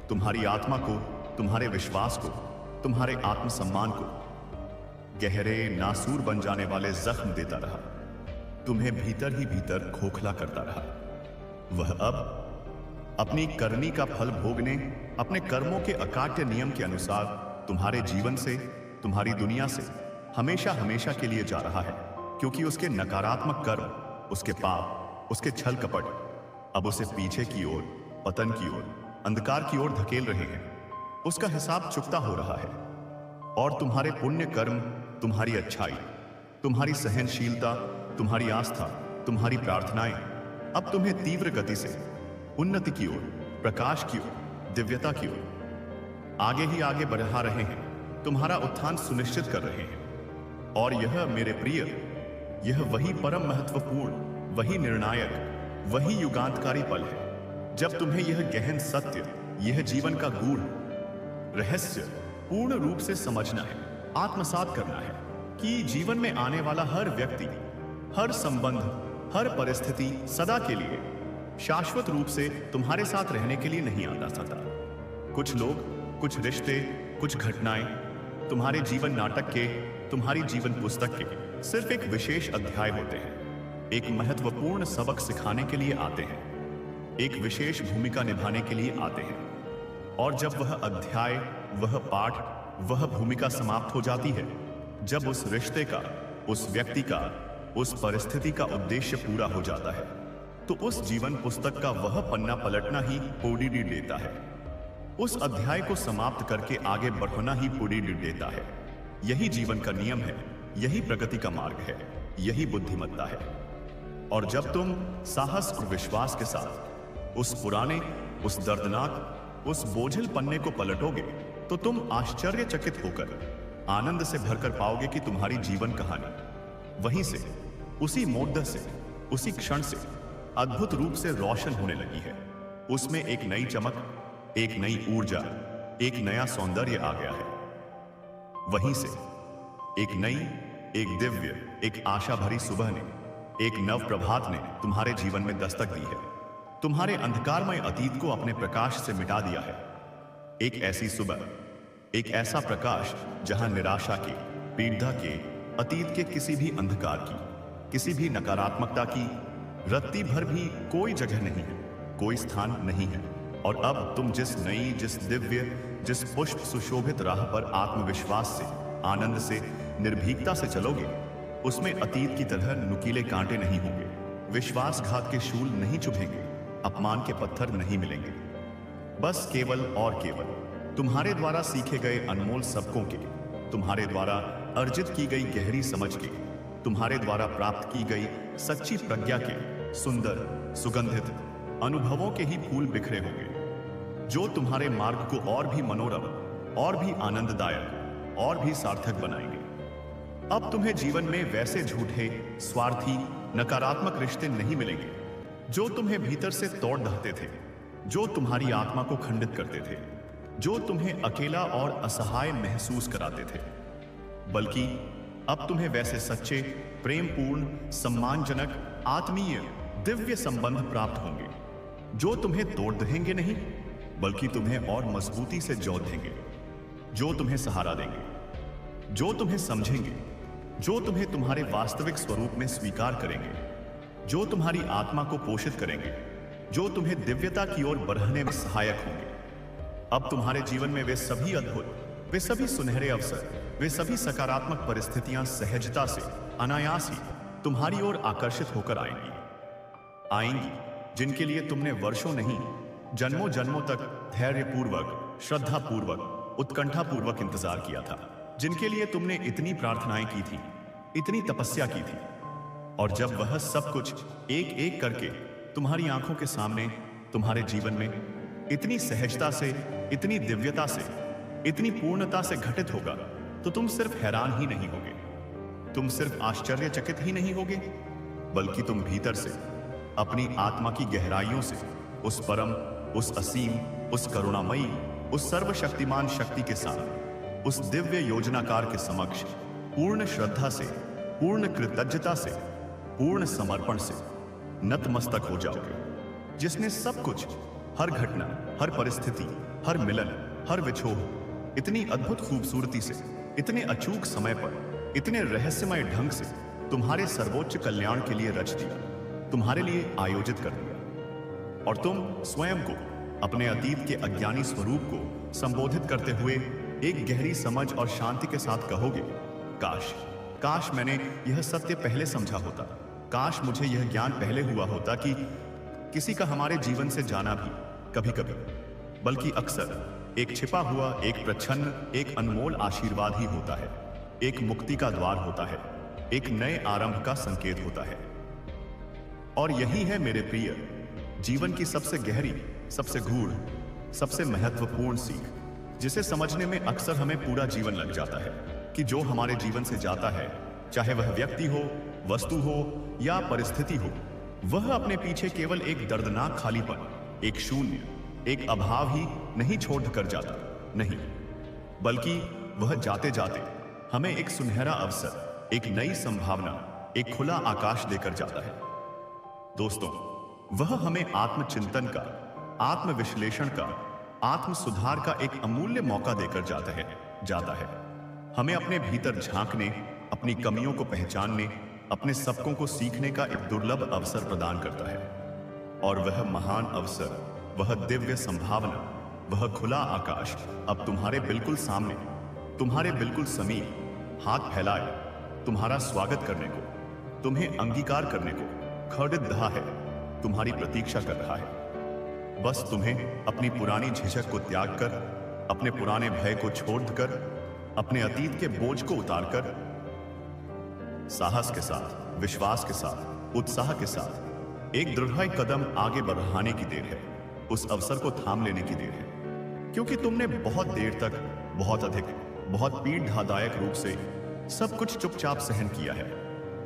तुम्हारी आत्मा को, तुम्हारे विश्वास को, तुम्हारे आत्मसम्मान को गहरे, नासूर बन जाने वाले जख्म देता रहा, तुम्हें भीतर ही भीतर खोखला करता रहा। वह अब अपनी करनी का फल भोगने, अपने कर्मों के अकाट्य नियम के अनुसार तुम्हारे जीवन से, तुम्हारी दुनिया से हमेशा हमेशा के लिए जा रहा है, क्योंकि उसके नकारात्मक कर्म, उसके पाप, उसके छल कपट अब उसे पीछे की ओर, पतन की ओर, अंधकार की ओर धकेल रहे हैं। उसका हिसाब चुकता हो रहा है और तुम्हारे पुण्य कर्म, तुम्हारी अच्छाई, तुम्हारी सहनशीलता, तुम्हारी आस्था, तुम्हारी प्रार्थनाएं अब तुम्हें तीव्र गति से उन्नति की ओर, प्रकाश की ओर, दिव्यता की ओर आगे ही आगे बढ़ा रहे हैं, तुम्हारा उत्थान सुनिश्चित कर रहे हैं। और यह मेरे प्रिय, यह वही परम महत्वपूर्ण, वही निर्णायक, वही युगांतकारी पल है जब तुम्हें यह गहन सत्य, यह जीवन का गूढ़ रहस्य पूर्ण रूप से समझना है, आत्मसात करना है कि जीवन में आने वाला हर व्यक्ति, हर संबंध, हर परिस्थिति सदा के लिए, शाश्वत रूप से तुम्हारे साथ रहने के लिए नहीं आता सदा। कुछ लोग, कुछ रिश्ते, कुछ घटनाएं तुम्हारे जीवन नाटक के, तुम्हारी जीवन पुस्तक के सिर्फ एक विशेष अध्याय होते हैं, एक महत्वपूर्ण सबक सिखाने के लिए आते हैं, एक विशेष भूमिका निभाने के लिए आते हैं। और जब वह अध्याय, वह पाठ, वह भूमिका समाप्त हो जाती है, जब उस रिश्ते का, उस व्यक्ति का, उस परिस्थिति का उद्देश्य पूरा हो जाता है, तो उस जीवन पुस्तक का वह पन्ना पलटना ही ओडीडी देता है। उस अध्याय को समाप्त करके आगे बढ़ना ही ओडीडी देता है। यही जीवन का नियम है, यही प्रगति का मार्ग है, यही बुद्धिमत्ता है। और जब तुम साहस और विश्वास के साथ उस पुराने, उस दर्दनाक, उस बोझिल पन्ने को पलटोगे, तो तुम आश्चर्यचकित होकर आनंद से भरकर पाओगे कि तुम्हारी जीवन कहानी वहीं से, उसी मोड़ से, उसी क्षण से अद्भुत रूप से रोशन होने लगी है। उसमें एक नई चमक, एक नई ऊर्जा, एक नया सौंदर्य आ गया है। वहीं से एक नई, एक दिव्य, एक आशा भरी सुबह ने, एक नव प्रभात ने तुम्हारे जीवन में दस्तक दी है, तुम्हारे अंधकारमय अतीत को अपने प्रकाश से मिटा दिया है। एक ऐसी सुबह, एक ऐसा प्रकाश जहां निराशा के, पीड़ा के, अतीत के किसी भी अंधकार की, किसी भी नकारात्मकता की रत्ती भर भी कोई जगह नहीं है, कोई स्थान नहीं है। और अब तुम जिस नई, जिस दिव्य, जिस पुष्प सुशोभित राह पर आत्मविश्वास से, आनंद से, निर्भीकता से चलोगे, उसमें अतीत की तरह नुकीले कांटे नहीं होंगे, विश्वासघात के शूल नहीं चुभेंगे, अपमान के पत्थर नहीं मिलेंगे। बस केवल और केवल तुम्हारे द्वारा सीखे गए अनमोल सबकों के, तुम्हारे द्वारा अर्जित की गई गहरी समझ के, तुम्हारे द्वारा प्राप्त की गई सच्ची प्रज्ञा के सुंदर सुगंधित अनुभवों के ही फूल बिखरे होंगे, जो तुम्हारे मार्ग को और भी मनोरम, और भी आनंददायक, और भी सार्थक बनाएंगे। अब तुम्हें जीवन में वैसे झूठे, स्वार्थी, नकारात्मक रिश्ते नहीं मिलेंगे जो तुम्हें भीतर से तोड़ ढाते थे, जो तुम्हारी आत्मा को खंडित करते थे, जो तुम्हें अकेला और असहाय महसूस कराते थे। बल्कि अब तुम्हें वैसे सच्चे, प्रेमपूर्ण, सम्मानजनक, आत्मीय, दिव्य संबंध प्राप्त होंगे जो तुम्हें तोड़ देंगे नहीं, बल्कि तुम्हें और मजबूती से जोड़ देंगे, जो तुम्हें सहारा देंगे, जो तुम्हें समझेंगे, जो तुम्हें तुम्हारे वास्तविक स्वरूप में स्वीकार करेंगे, जो तुम्हारी आत्मा को पोषित करेंगे, जो तुम्हें दिव्यता की ओर बढ़ने में सहायक होंगे। अब तुम्हारे जीवन में वे सभी अद्भुत, वे सभी सुनहरे अवसर, वे सभी सकारात्मक परिस्थितियां सहजता से, अनायास ही तुम्हारी ओर आकर्षित होकर आएंगी, जिनके लिए तुमने वर्षों नहीं, जन्मों जन्मों तक धैर्यपूर्वक, श्रद्धापूर्वक, उत्कंठापूर्वक इंतजार किया था, जिनके लिए तुमने इतनी प्रार्थनाएं की थी, इतनी तपस्या की थी। और जब वह सब कुछ एक एक करके तुम्हारी आंखों के सामने, तुम्हारे जीवन में इतनी सहजता से, इतनी दिव्यता से, इतनी पूर्णता से घटित होगा, तो तुम सिर्फ हैरान ही नहीं होगे, तुम सिर्फ आश्चर्यचकित ही नहीं होगे, बल्कि तुम भीतर से, अपनी आत्मा की गहराइयों से उस परम, उस असीम, उस करुणामयी, उस सर्वशक्तिमान शक्ति के साथ, उस दिव्य योजनाकार के समक्ष पूर्ण श्रद्धा से, पूर्ण कृतज्ञता से, पूर्ण समर्पण से नतमस्तक हो जाओगे, जिसने सब कुछ, हर घटना, हर परिस्थिति, हर मिलन, हर विछोह इतनी अद्भुत खूबसूरती से, इतने अचूक समय पर, इतने रहस्यमय ढंग से तुम्हारे सर्वोच्च कल्याण के लिए रच दिया, तुम्हारे लिए आयोजित कर दिया। और तुम स्वयं को, अपने अतीत के अज्ञानी स्वरूप को संबोधित करते हुए एक गहरी समझ और शांति के साथ कहोगे, काश, काश मैंने यह सत्य पहले समझा होता, काश मुझे यह ज्ञान पहले हुआ होता कि किसी का हमारे जीवन से जाना भी कभी कभी, बल्कि अक्सर एक छिपा हुआ, एक प्रच्छन्न, एक अनमोल आशीर्वाद ही होता है, एक मुक्ति का द्वार होता है, एक नए आरंभ का संकेत होता है। और यही है मेरे प्रिय, जीवन की सबसे गहरी, सबसे गूढ़, सबसे महत्वपूर्ण सीख, जिसे समझने में अक्सर हमें पूरा जीवन लग जाता है, कि जो हमारे जीवन से जाता है, चाहे वह व्यक्ति हो, वस्तु हो या परिस्थिति हो, वह अपने पीछे केवल एक दर्दनाक खालीपन, एक शून्य, एक अभाव ही नहीं छोड़ कर जाता, नहीं, बल्कि वह जाते जाते हमें एक सुनहरा अवसर, एक नई संभावना, एक खुला आकाश देकर जाता है। दोस्तों, वह हमें आत्मचिंतन का, आत्मविश्लेषण का, आत्म सुधार का एक अमूल्य मौका देकर जाता है। हमें अपने भीतर झांकने, अपनी कमियों को पहचानने, अपने सबकों को सीखने का एक दुर्लभ अवसर प्रदान करता है। और वह महान अवसर, वह दिव्य संभावना, वह खुला आकाश अब तुम्हारे बिल्कुल सामने, तुम्हारे बिल्कुल समीप हाथ फैलाए तुम्हारा स्वागत करने को, तुम्हें अंगीकार करने को खड़े रहा है, तुम्हारी प्रतीक्षा कर रहा है। बस तुम्हें अपनी पुरानी झिझक को त्याग कर, अपने पुराने भय को छोड़कर, अपने अतीत के बोझ को उतारकर साहस के साथ, विश्वास के साथ, उत्साह के साथ एक दृढ़ कदम आगे बढ़ाने की देर है। उस अवसर को थाम लेने की देर है, क्योंकि तुमने बहुत देर तक, बहुत अधिक, बहुत पीड़ादायक रूप से सब कुछ चुपचाप सहन किया है।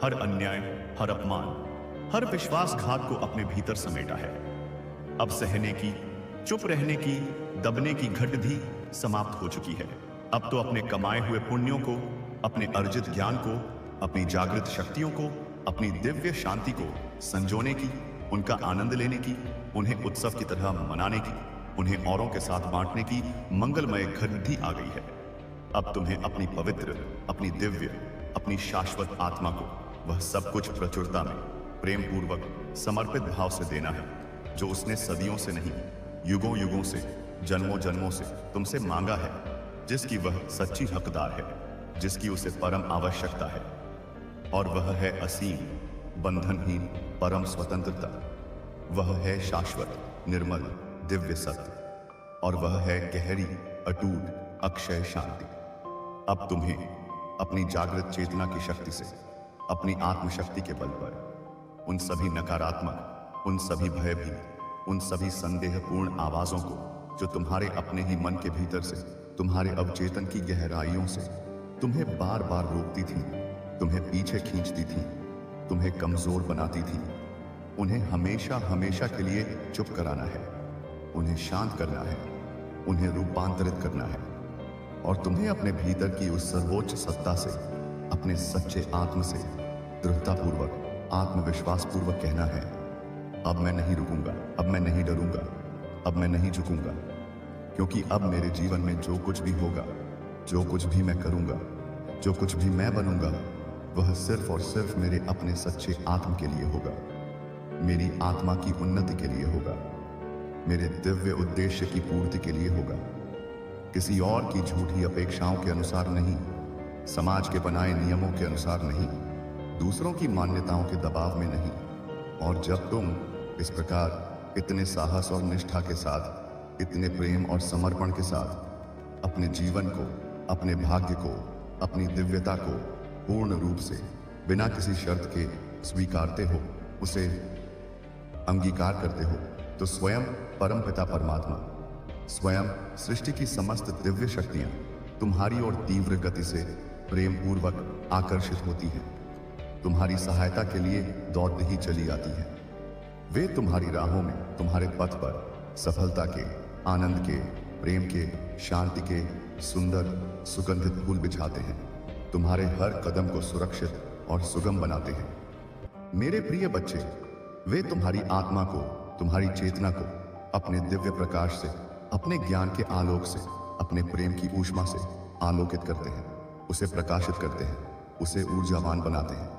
हर अन्याय, हर अपमान, हर विश्वासघात को अपने भीतर समेटा है। अब सहने की, चुप रहने की, दबने की घटधि समाप्त हो चुकी है। अब तो अपने कमाए हुए पुण्यों को, अपने अर्जित ज्ञान को, अपनी जागृत शक्तियों को, अपनी दिव्य शांति को संजोने की, उनका आनंद लेने की, उन्हें उत्सव की तरह मनाने की, उन्हें औरों के साथ बांटने की मंगलमय घटधि आ गई है। अब तुम्हें अपनी पवित्र, अपनी दिव्य, अपनी शाश्वत आत्मा को वह सब कुछ प्रचुरता में, प्रेम पूर्वक, समर्पित भाव से देना है, जो उसने सदियों से नहीं, युगों युगों से, जन्मों जन्मों से तुमसे मांगा है, जिसकी वह सच्ची हकदार है, जिसकी उसे परम आवश्यकता है, और वह है असीम, बंधनहीन परम स्वतंत्रता। वह है शाश्वत, निर्मल, दिव्य सत्य, और वह है गहरी, अटूट, अक्षय शांति। अब तुम्हें अपनी जागृत चेतना की शक्ति से, अपनी आत्मशक्ति के बल पर उन सभी नकारात्मक, उन सभी भयभीत, उन सभी संदेहपूर्ण आवाजों को जो तुम्हारे अपने ही मन के भीतर से, तुम्हारे अवचेतन की गहराइयों से तुम्हें बार बार रोकती थी, तुम्हें पीछे खींचती थी, तुम्हें कमजोर बनाती थी, उन्हें हमेशा हमेशा के लिए चुप कराना है, उन्हें शांत करना है, उन्हें रूपांतरित करना है, और तुम्हें अपने भीतर की उस सर्वोच्च सत्ता से, अपने सच्चे आत्म से दृढ़तापूर्वक, आत्मविश्वास पूर्वक कहना है, अब मैं नहीं रुकूंगा, अब मैं नहीं डरूंगा, अब मैं नहीं झुकूंगा, क्योंकि अब मेरे जीवन में जो कुछ भी होगा, जो कुछ भी मैं करूंगा, जो कुछ भी मैं बनूंगा, वह सिर्फ और सिर्फ मेरे अपने सच्चे आत्म के लिए होगा, मेरी आत्मा की उन्नति के लिए होगा, मेरे दिव्य उद्देश्य की पूर्ति के लिए होगा, किसी और की झूठी अपेक्षाओं के अनुसार नहीं, समाज के बनाए नियमों के अनुसार नहीं, दूसरों की मान्यताओं के दबाव में नहीं। और जब तुम इस प्रकार इतने साहस और निष्ठा के साथ, इतने प्रेम और समर्पण के साथ अपने जीवन को, अपने भाग्य को, अपनी दिव्यता को पूर्ण रूप से बिना किसी शर्त के स्वीकारते हो, उसे अंगीकार करते हो, तो स्वयं परमपिता परमात्मा, स्वयं सृष्टि की समस्त दिव्य शक्तियां तुम्हारी ओर तीव्र गति से प्रेम पूर्वक आकर्षित होती हैं, तुम्हारी सहायता के लिए दौड़ती ही चली आती हैं। वे तुम्हारी राहों में, तुम्हारे पथ पर सफलता के, आनंद के, प्रेम के, शांति के सुंदर सुगंधित फूल बिछाते हैं, तुम्हारे हर कदम को सुरक्षित और सुगम बनाते हैं। मेरे प्रिय बच्चे, वे तुम्हारी आत्मा को, तुम्हारी चेतना को अपने दिव्य प्रकाश से, अपने ज्ञान के आलोक से, अपने प्रेम की ऊष्मा से आलोकित करते हैं, उसे प्रकाशित करते हैं, उसे ऊर्जावान बनाते हैं।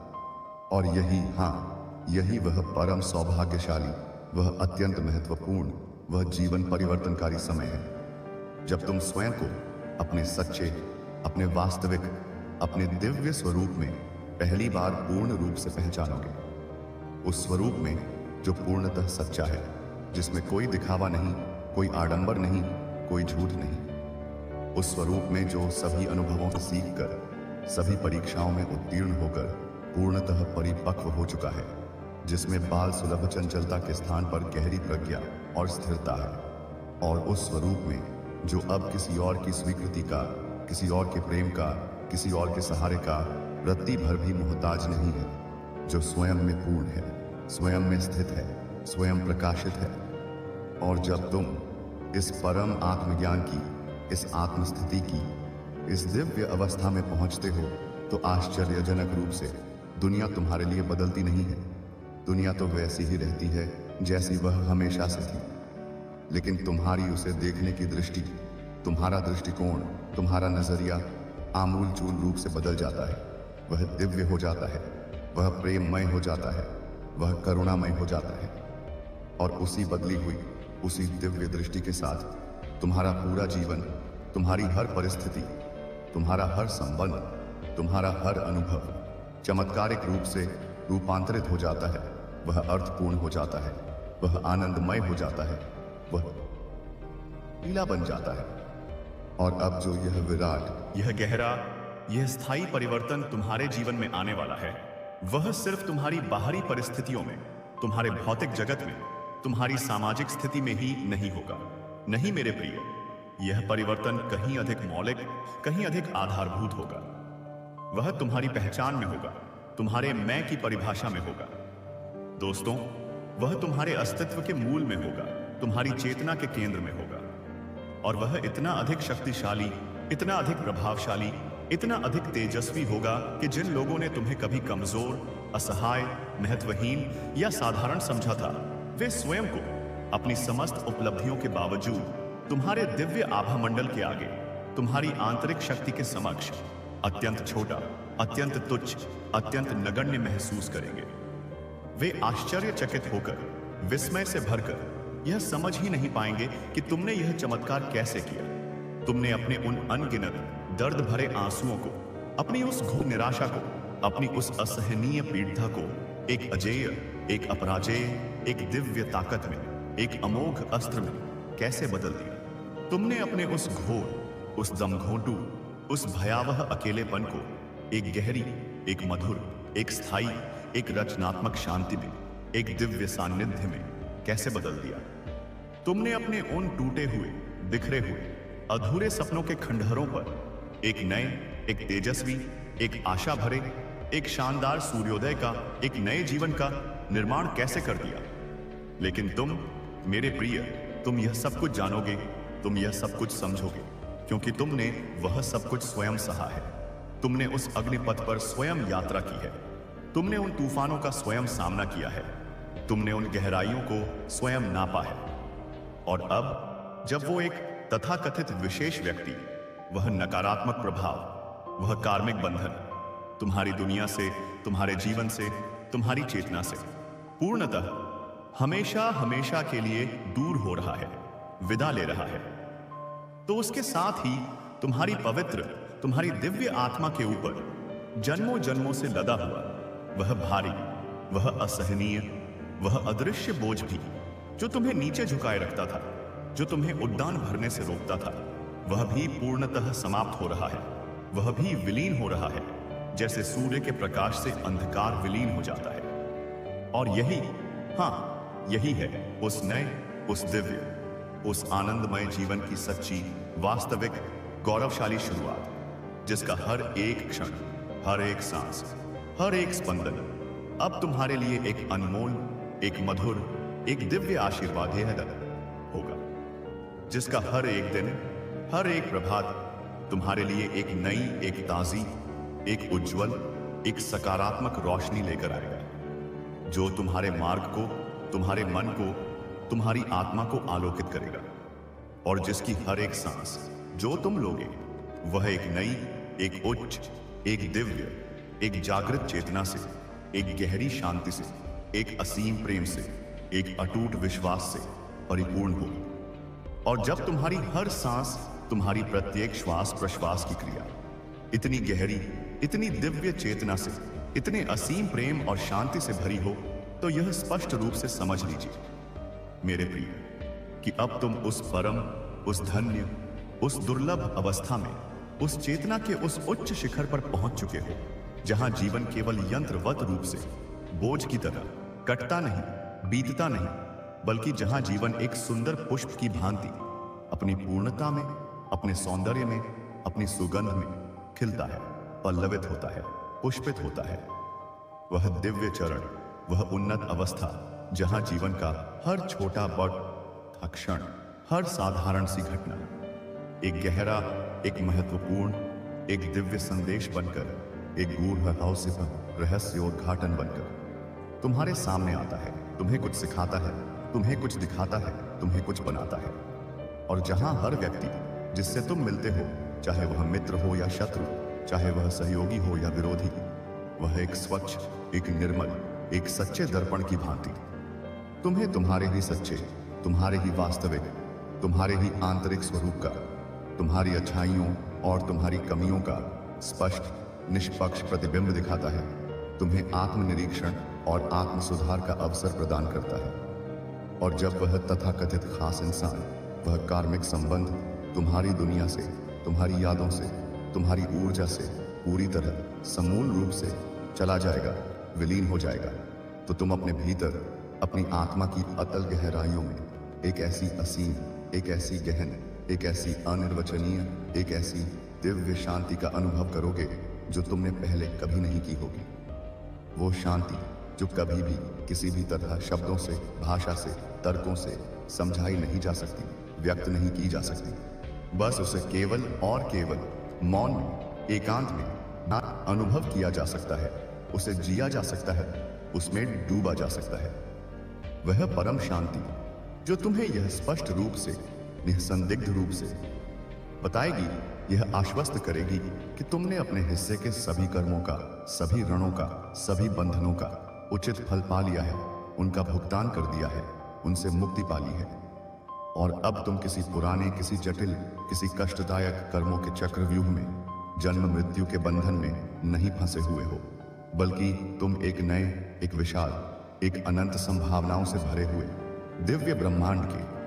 और यही, हाँ, यही वह परम सौभाग्यशाली, वह अत्यंत महत्वपूर्ण, वह जीवन परिवर्तनकारी समय है जब तुम स्वयं को अपने सच्चे, अपने वास्तविक, अपने दिव्य स्वरूप में पहली बार पूर्ण रूप से पहचानोगे। उस स्वरूप में जो पूर्णतः सच्चा है, जिसमें कोई दिखावा नहीं, कोई आडंबर नहीं, कोई झूठ नहीं। उस स्वरूप में जो सभी अनुभवों से सीखकर, सभी परीक्षाओं में उत्तीर्ण होकर पूर्णतः परिपक्व हो चुका है, जिसमें बाल सुलभ चंचलता के स्थान पर गहरी प्रज्ञा और स्थिरता है। और उस स्वरूप में जो अब किसी और की स्वीकृति का, किसी और के प्रेम का, किसी और के सहारे का रत्ती भर भी मोहताज नहीं है, जो स्वयं में पूर्ण है, स्वयं में स्थित है, स्वयं प्रकाशित है। और जब तुम इस परम आत्मज्ञान की, इस आत्मस्थिति की, इस दिव्य अवस्था में पहुंचते हो, तो आश्चर्यजनक रूप से दुनिया तुम्हारे लिए बदलती नहीं है। दुनिया तो वैसी ही रहती है जैसी वह हमेशा से थी, लेकिन तुम्हारी उसे देखने की दृष्टि, तुम्हारा दृष्टिकोण, तुम्हारा नजरिया आमूल चूल रूप से बदल जाता है। वह दिव्य हो जाता है, वह प्रेममय हो जाता है, वह करुणामय हो जाता है। और उसी बदली हुई, उसी दिव्य दृष्टि के साथ तुम्हारा पूरा जीवन, तुम्हारी हर परिस्थिति, तुम्हारा हर संबंध, तुम्हारा हर अनुभव चमत्कारिक रूप से रूपांतरित हो जाता है। वह अर्थपूर्ण हो जाता है, वह आनंदमय हो जाता है, वह लीला बन जाता है। और अब जो यह विराट, यह गहरा, यह स्थायी परिवर्तन तुम्हारे जीवन में आने वाला है, वह सिर्फ तुम्हारी बाहरी परिस्थितियों में, तुम्हारे भौतिक जगत में, तुम्हारी सामाजिक स्थिति में ही नहीं होगा। नहीं मेरे प्रिय, यह परिवर्तन कहीं अधिक मौलिक, कहीं अधिक आधारभूत होगा। वह तुम्हारी पहचान में होगा, तुम्हारे मैं की परिभाषा में होगा। दोस्तों, वह तुम्हारे अस्तित्व के मूल में होगा, तुम्हारी चेतना के केंद्र में होगा। और वह इतना अधिक शक्तिशाली, इतना अधिक प्रभावशाली, इतना अधिक तेजस्वी होगा कि जिन लोगों ने तुम्हें कभी कमजोर, असहाय, महत्वहीन या साधारण समझा था, वे स्वयं को अपनी समस्त उपलब्धियों के बावजूद तुम्हारे दिव्य आभा मंडल के आगे, तुम्हारी आंतरिक शक्ति के समक्ष अत्यंत छोटा, अत्यंत तुच्छ, अत्यंत नगण्य महसूस करेंगे। वे आश्चर्यचकित होकर, विस्मय से भरकर यह समझ ही नहीं पाएंगे कि तुमने यह चमत्कार कैसे किया। तुमने अपने उन अनगिनत दर्द भरे आंसुओं को, अपनी उस घोर निराशा को, अपनी उस असहनीय पीड़िता को एक अजेय, एक अपराजेय, एक दिव्य ताकत में, एक अमोघ अस्त्र में कैसे बदल दिया। तुमने अपने उस घोर, उस दमघोंटू, उस भयावह अकेलेपन को एक गहरी, एक मधुर, एक स्थायी, एक रचनात्मक शांति में, एक दिव्य सान्निध्य में कैसे बदल दिया। तुमने अपने उन टूटे हुए, बिखरे हुए, अधूरे सपनों के खंडहरों पर एक नए, एक तेजस्वी, एक आशा भरे, एक शानदार सूर्योदय का, एक नए जीवन का निर्माण कैसे कर दिया। लेकिन तुम, मेरे प्रिय, तुम यह सब कुछ जानोगे, तुम यह सब कुछ समझोगे, क्योंकि तुमने वह सब कुछ स्वयं सहा है। तुमने उस अग्निपथ पर स्वयं यात्रा की है। तुमने उन तूफानों का स्वयं सामना किया है। तुमने उन गहराइयों को स्वयं नापा है। और अब जब वो एक तथाकथित विशेष व्यक्ति, वह नकारात्मक प्रभाव, वह कार्मिक बंधन तुम्हारी दुनिया से, तुम्हारे जीवन से, तुम्हारी चेतना से पूर्णतः हमेशा हमेशा के लिए दूर हो रहा है, विदा ले रहा है, तो उसके साथ ही तुम्हारी पवित्र, तुम्हारी दिव्य आत्मा के ऊपर जन्मों जन्मों से लदा हुआ वह भारी, वह असहनीय, वह अदृश्य बोझ भी, जो तुम्हें नीचे झुकाए रखता था, जो तुम्हें उड़ान भरने से रोकता था, वह भी पूर्णतः समाप्त हो रहा है। वह भी विलीन हो रहा है, जैसे सूर्य के प्रकाश से अंधकार विलीन हो जाता है। और यही, हाँ, यही है उस नए, उस दिव्य, उस आनंदमय जीवन की सच्ची, वास्तविक, गौरवशाली शुरुआत, जिसका हर एक क्षण, हर एक सांस, हर एक स्पंदन अब तुम्हारे लिए एक अनमोल, एक मधुर, एक दिव्य आशीर्वाद होगा, जिसका हर एक दिन, हर एक प्रभात तुम्हारे लिए एक नई, एक ताजी, एक उज्जवल, एक सकारात्मक रोशनी लेकर आएगा, जो तुम्हारे मार्ग को, तुम्हारे मन को, तुम्हारी आत्मा को आलोकित करेगा। और जिसकी हर एक सांस जो तुम लोगे, वह एक नई, एक उच्च, एक दिव्य, एक जागृत चेतना से, एक गहरी शांति से, एक असीम प्रेम से, एक अटूट विश्वास से परिपूर्ण होगी। और जब तुम्हारी हर सांस, तुम्हारी प्रत्येक श्वास प्रश्वास की क्रिया इतनी गहरी, इतनी दिव्य चेतना से, इतने असीम प्रेम और शांति से भरी हो, तो यह स्पष्ट रूप से समझ लीजिए मेरे प्रिय, कि अब तुम उस परम, उस धन्य, उस दुर्लभ अवस्था में, उस चेतना के उस उच्च शिखर पर पहुंच चुके हो, जहां जीवन केवल यंत्रवत रूप से, बोझ की तरह कटता नहीं, बीतता नहीं, बल्कि जहां जीवन एक सुंदर पुष्प की भांति अपनी पूर्णता में, अपने सौंदर्य में, अपनी सुगंध में खिलता है, पल्लवित होता है, पुष्पित होता है। वह दिव्य चरण, वह उन्नत अवस्था, जहां जीवन का हर छोटा बड़ क्षण, हर साधारण सी घटना एक गहरा, एक महत्वपूर्ण, एक दिव्य संदेश बनकर, एक गूढ़ रहस्योद्घाटन बनकर तुम्हारे सामने आता है, तुम्हें कुछ सिखाता है, तुम्हें कुछ दिखाता है, तुम्हें कुछ बनाता है। और जहां हर व्यक्ति जिससे तुम मिलते हो, चाहे वह मित्र हो या शत्रु, चाहे वह सहयोगी हो या विरोधी, वह एक स्वच्छ, एक निर्मल, एक सच्चे दर्पण की भांति तुम्हें तुम्हारे ही सच्चे, तुम्हारे ही वास्तविक, तुम्हारे ही आंतरिक स्वरूप का, तुम्हारी अच्छाइयों और तुम्हारी कमियों का स्पष्ट, निष्पक्ष प्रतिबिंब दिखाता है, तुम्हें आत्मनिरीक्षण और आत्म सुधार का अवसर प्रदान करता है। और जब वह तथाकथित खास इंसान, वह कार्मिक संबंध तुम्हारी दुनिया से, तुम्हारी यादों से, तुम्हारी ऊर्जा से पूरी तरह समूल रूप से चला जाएगा, विलीन हो जाएगा, तो तुम अपने भीतर, अपनी आत्मा की अतल गहराइयों में एक ऐसी असीम, एक ऐसी गहन, एक ऐसी अनिर्वचनीय, एक ऐसी दिव्य शांति का अनुभव करोगे जो तुमने पहले कभी नहीं की होगी। वो शांति जो कभी भी किसी भी तरह शब्दों से, भाषा से, तर्कों से समझाई नहीं जा सकती, व्यक्त नहीं की जा सकती। बस उसे केवल और केवल मौन में, एकांत में ना अनुभव किया जा सकता है, उसे जिया जा सकता है, उसमें डूबा जा सकता है। वह परम शांति जो तुम्हें यह स्पष्ट रूप से, निसंदिग्ध रूप से बताएगी, यह आश्वस्त करेगी कि तुमने अपने हिस्से के सभी कर्मों का, सभी ऋणों का, सभी बंधनों का उचित फल पा लिया है, उनका भुगतान कर दिया है, उनसे मुक्ति पा ली है। और अब तुम किसी पुराने, किसी जटिल, किसी कष्टदायक कर्मों के चक्रव्यूह में जन्म मृत्यु के बंधन में नहीं फंसे हुए हो, बल्कि तुम एक नए, एक विशाल, एक अनंत संभावनाओं से भरे हुए दिव्य ब्रह्मांड के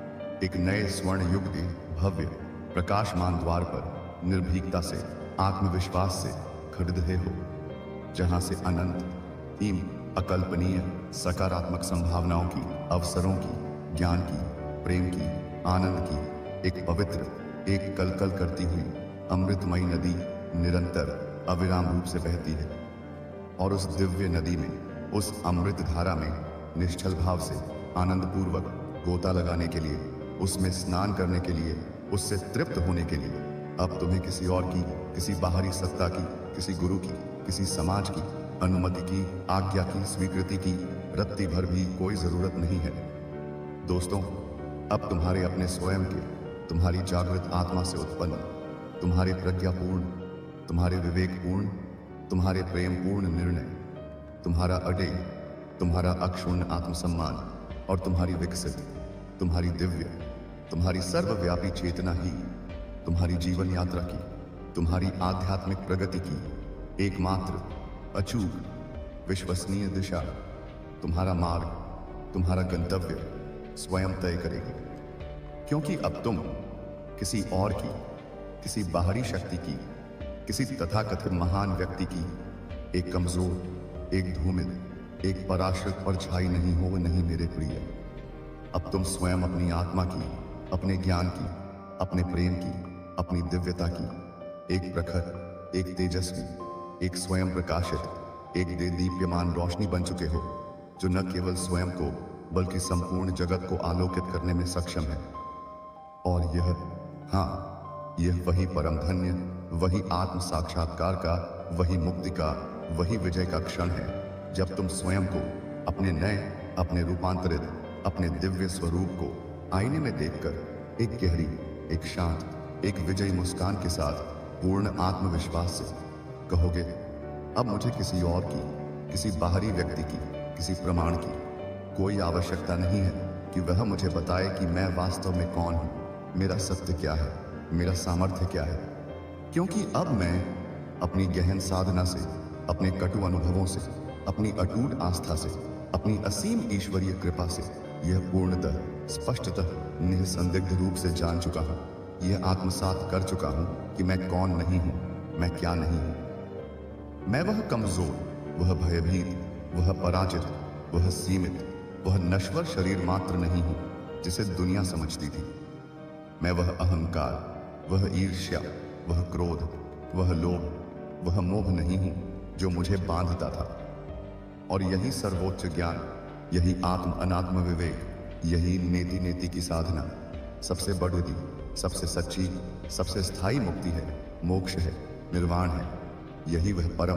एक नए स्वर्ण युग के भव्य प्रकाशमान द्वार पर निर्भीकता से, आत्मविश्वास से खड़े रहे हो, जहां से अनंत, असीम, अकल्पनीय, सकारात्मक संभावनाओं की, अवसरों की, ज्ञान की, प्रेम की, आनंद की एक पवित्र, एक कलकल करती हुई अमृतमयी नदी निरंतर अविराम रूप से बहती है। और उस दिव्य नदी में, उस अमृत धारा में निश्चल भाव से आनंद पूर्वक गोता लगाने के लिए, उसमें स्नान करने के लिए, उससे तृप्त होने के लिए अब तुम्हें किसी और की, किसी बाहरी सत्ता की, किसी गुरु की, किसी समाज की अनुमति की, आज्ञा की, स्वीकृति की रत्ती भर भी कोई जरूरत नहीं है। दोस्तों, अब तुम्हारे अपने स्वयं के, तुम्हारी जागृत आत्मा से उत्पन्न, तुम्हारे प्रज्ञापूर्ण, तुम्हारे विवेकपूर्ण, तुम्हारे प्रेमपूर्ण निर्णय, तुम्हारा अडेग, तुम्हारा अक्षुण्ण आत्मसम्मान और तुम्हारी विकसित, तुम्हारी दिव्य, तुम्हारी सर्वव्यापी चेतना ही तुम्हारी जीवन यात्रा की, तुम्हारी आध्यात्मिक प्रगति की एकमात्र, अचूक, विश्वसनीय दिशा, तुम्हारा मार्ग, तुम्हारा गंतव्य स्वयं तय करेगी। क्योंकि अब तुम किसी और की, किसी बाहरी शक्ति की, किसी तथाकथित महान व्यक्ति की एक कमजोर, एक धूमिल, एक पराश्रित परछाई नहीं हो, नहीं मेरे प्रिय। अब तुम स्वयं अपनी आत्मा की, अपने ज्ञान की, अपने प्रेम की, अपनी दिव्यता की एक प्रखर, एक तेजस्वी, एक स्वयं प्रकाशित, एक दीप्यमान रोशनी बन चुके हो, जो न केवल स्वयं को बल्कि संपूर्ण जगत को आलोकित करने में सक्षम है। और यह, हाँ, यह वही परम धन्य, वही आत्म साक्षात्कार का, वही मुक्ति का, वही विजय का क्षण है, जब तुम स्वयं को अपने नए, अपने रूपांतरित, अपने दिव्य स्वरूप को आईने में देखकर एक गहरी, एक शांत, एक विजयी मुस्कान के साथ पूर्ण आत्मविश्वास से कहोगे, अब मुझे किसी और की, किसी बाहरी व्यक्ति की, किसी प्रमाण की कोई आवश्यकता नहीं है कि वह मुझे बताए कि मैं वास्तव में कौन हूं, मेरा सत्य क्या है, मेरा सामर्थ्य क्या है। क्योंकि अब मैं अपनी गहन साधना से, अपने कटु अनुभवों से, अपनी अटूट आस्था से, अपनी असीम ईश्वरीय कृपा से यह पूर्णतः, स्पष्टतः, निसंदिग्ध रूप से जान चुका हूं, यह आत्मसात कर चुका हूं कि मैं कौन नहीं हूं, मैं क्या नहीं हूं। मैं वह कमजोर, वह भयभीत, वह पराजित, वह सीमित, वह नश्वर शरीर मात्र नहीं हूं जिसे दुनिया समझती थी। मैं वह अहंकार, वह ईर्ष्या, वह क्रोध, वह लोभ, वह मोह नहीं हूं जो मुझे बांधता था। और यही सर्वोच्च ज्ञान, यही आत्म अनात्म विवेक, यही नेति नेति की साधना सबसे बड़ी, सबसे सच्ची, सबसे स्थायी मुक्ति है, मोक्ष है, निर्वाण है। यही वह परम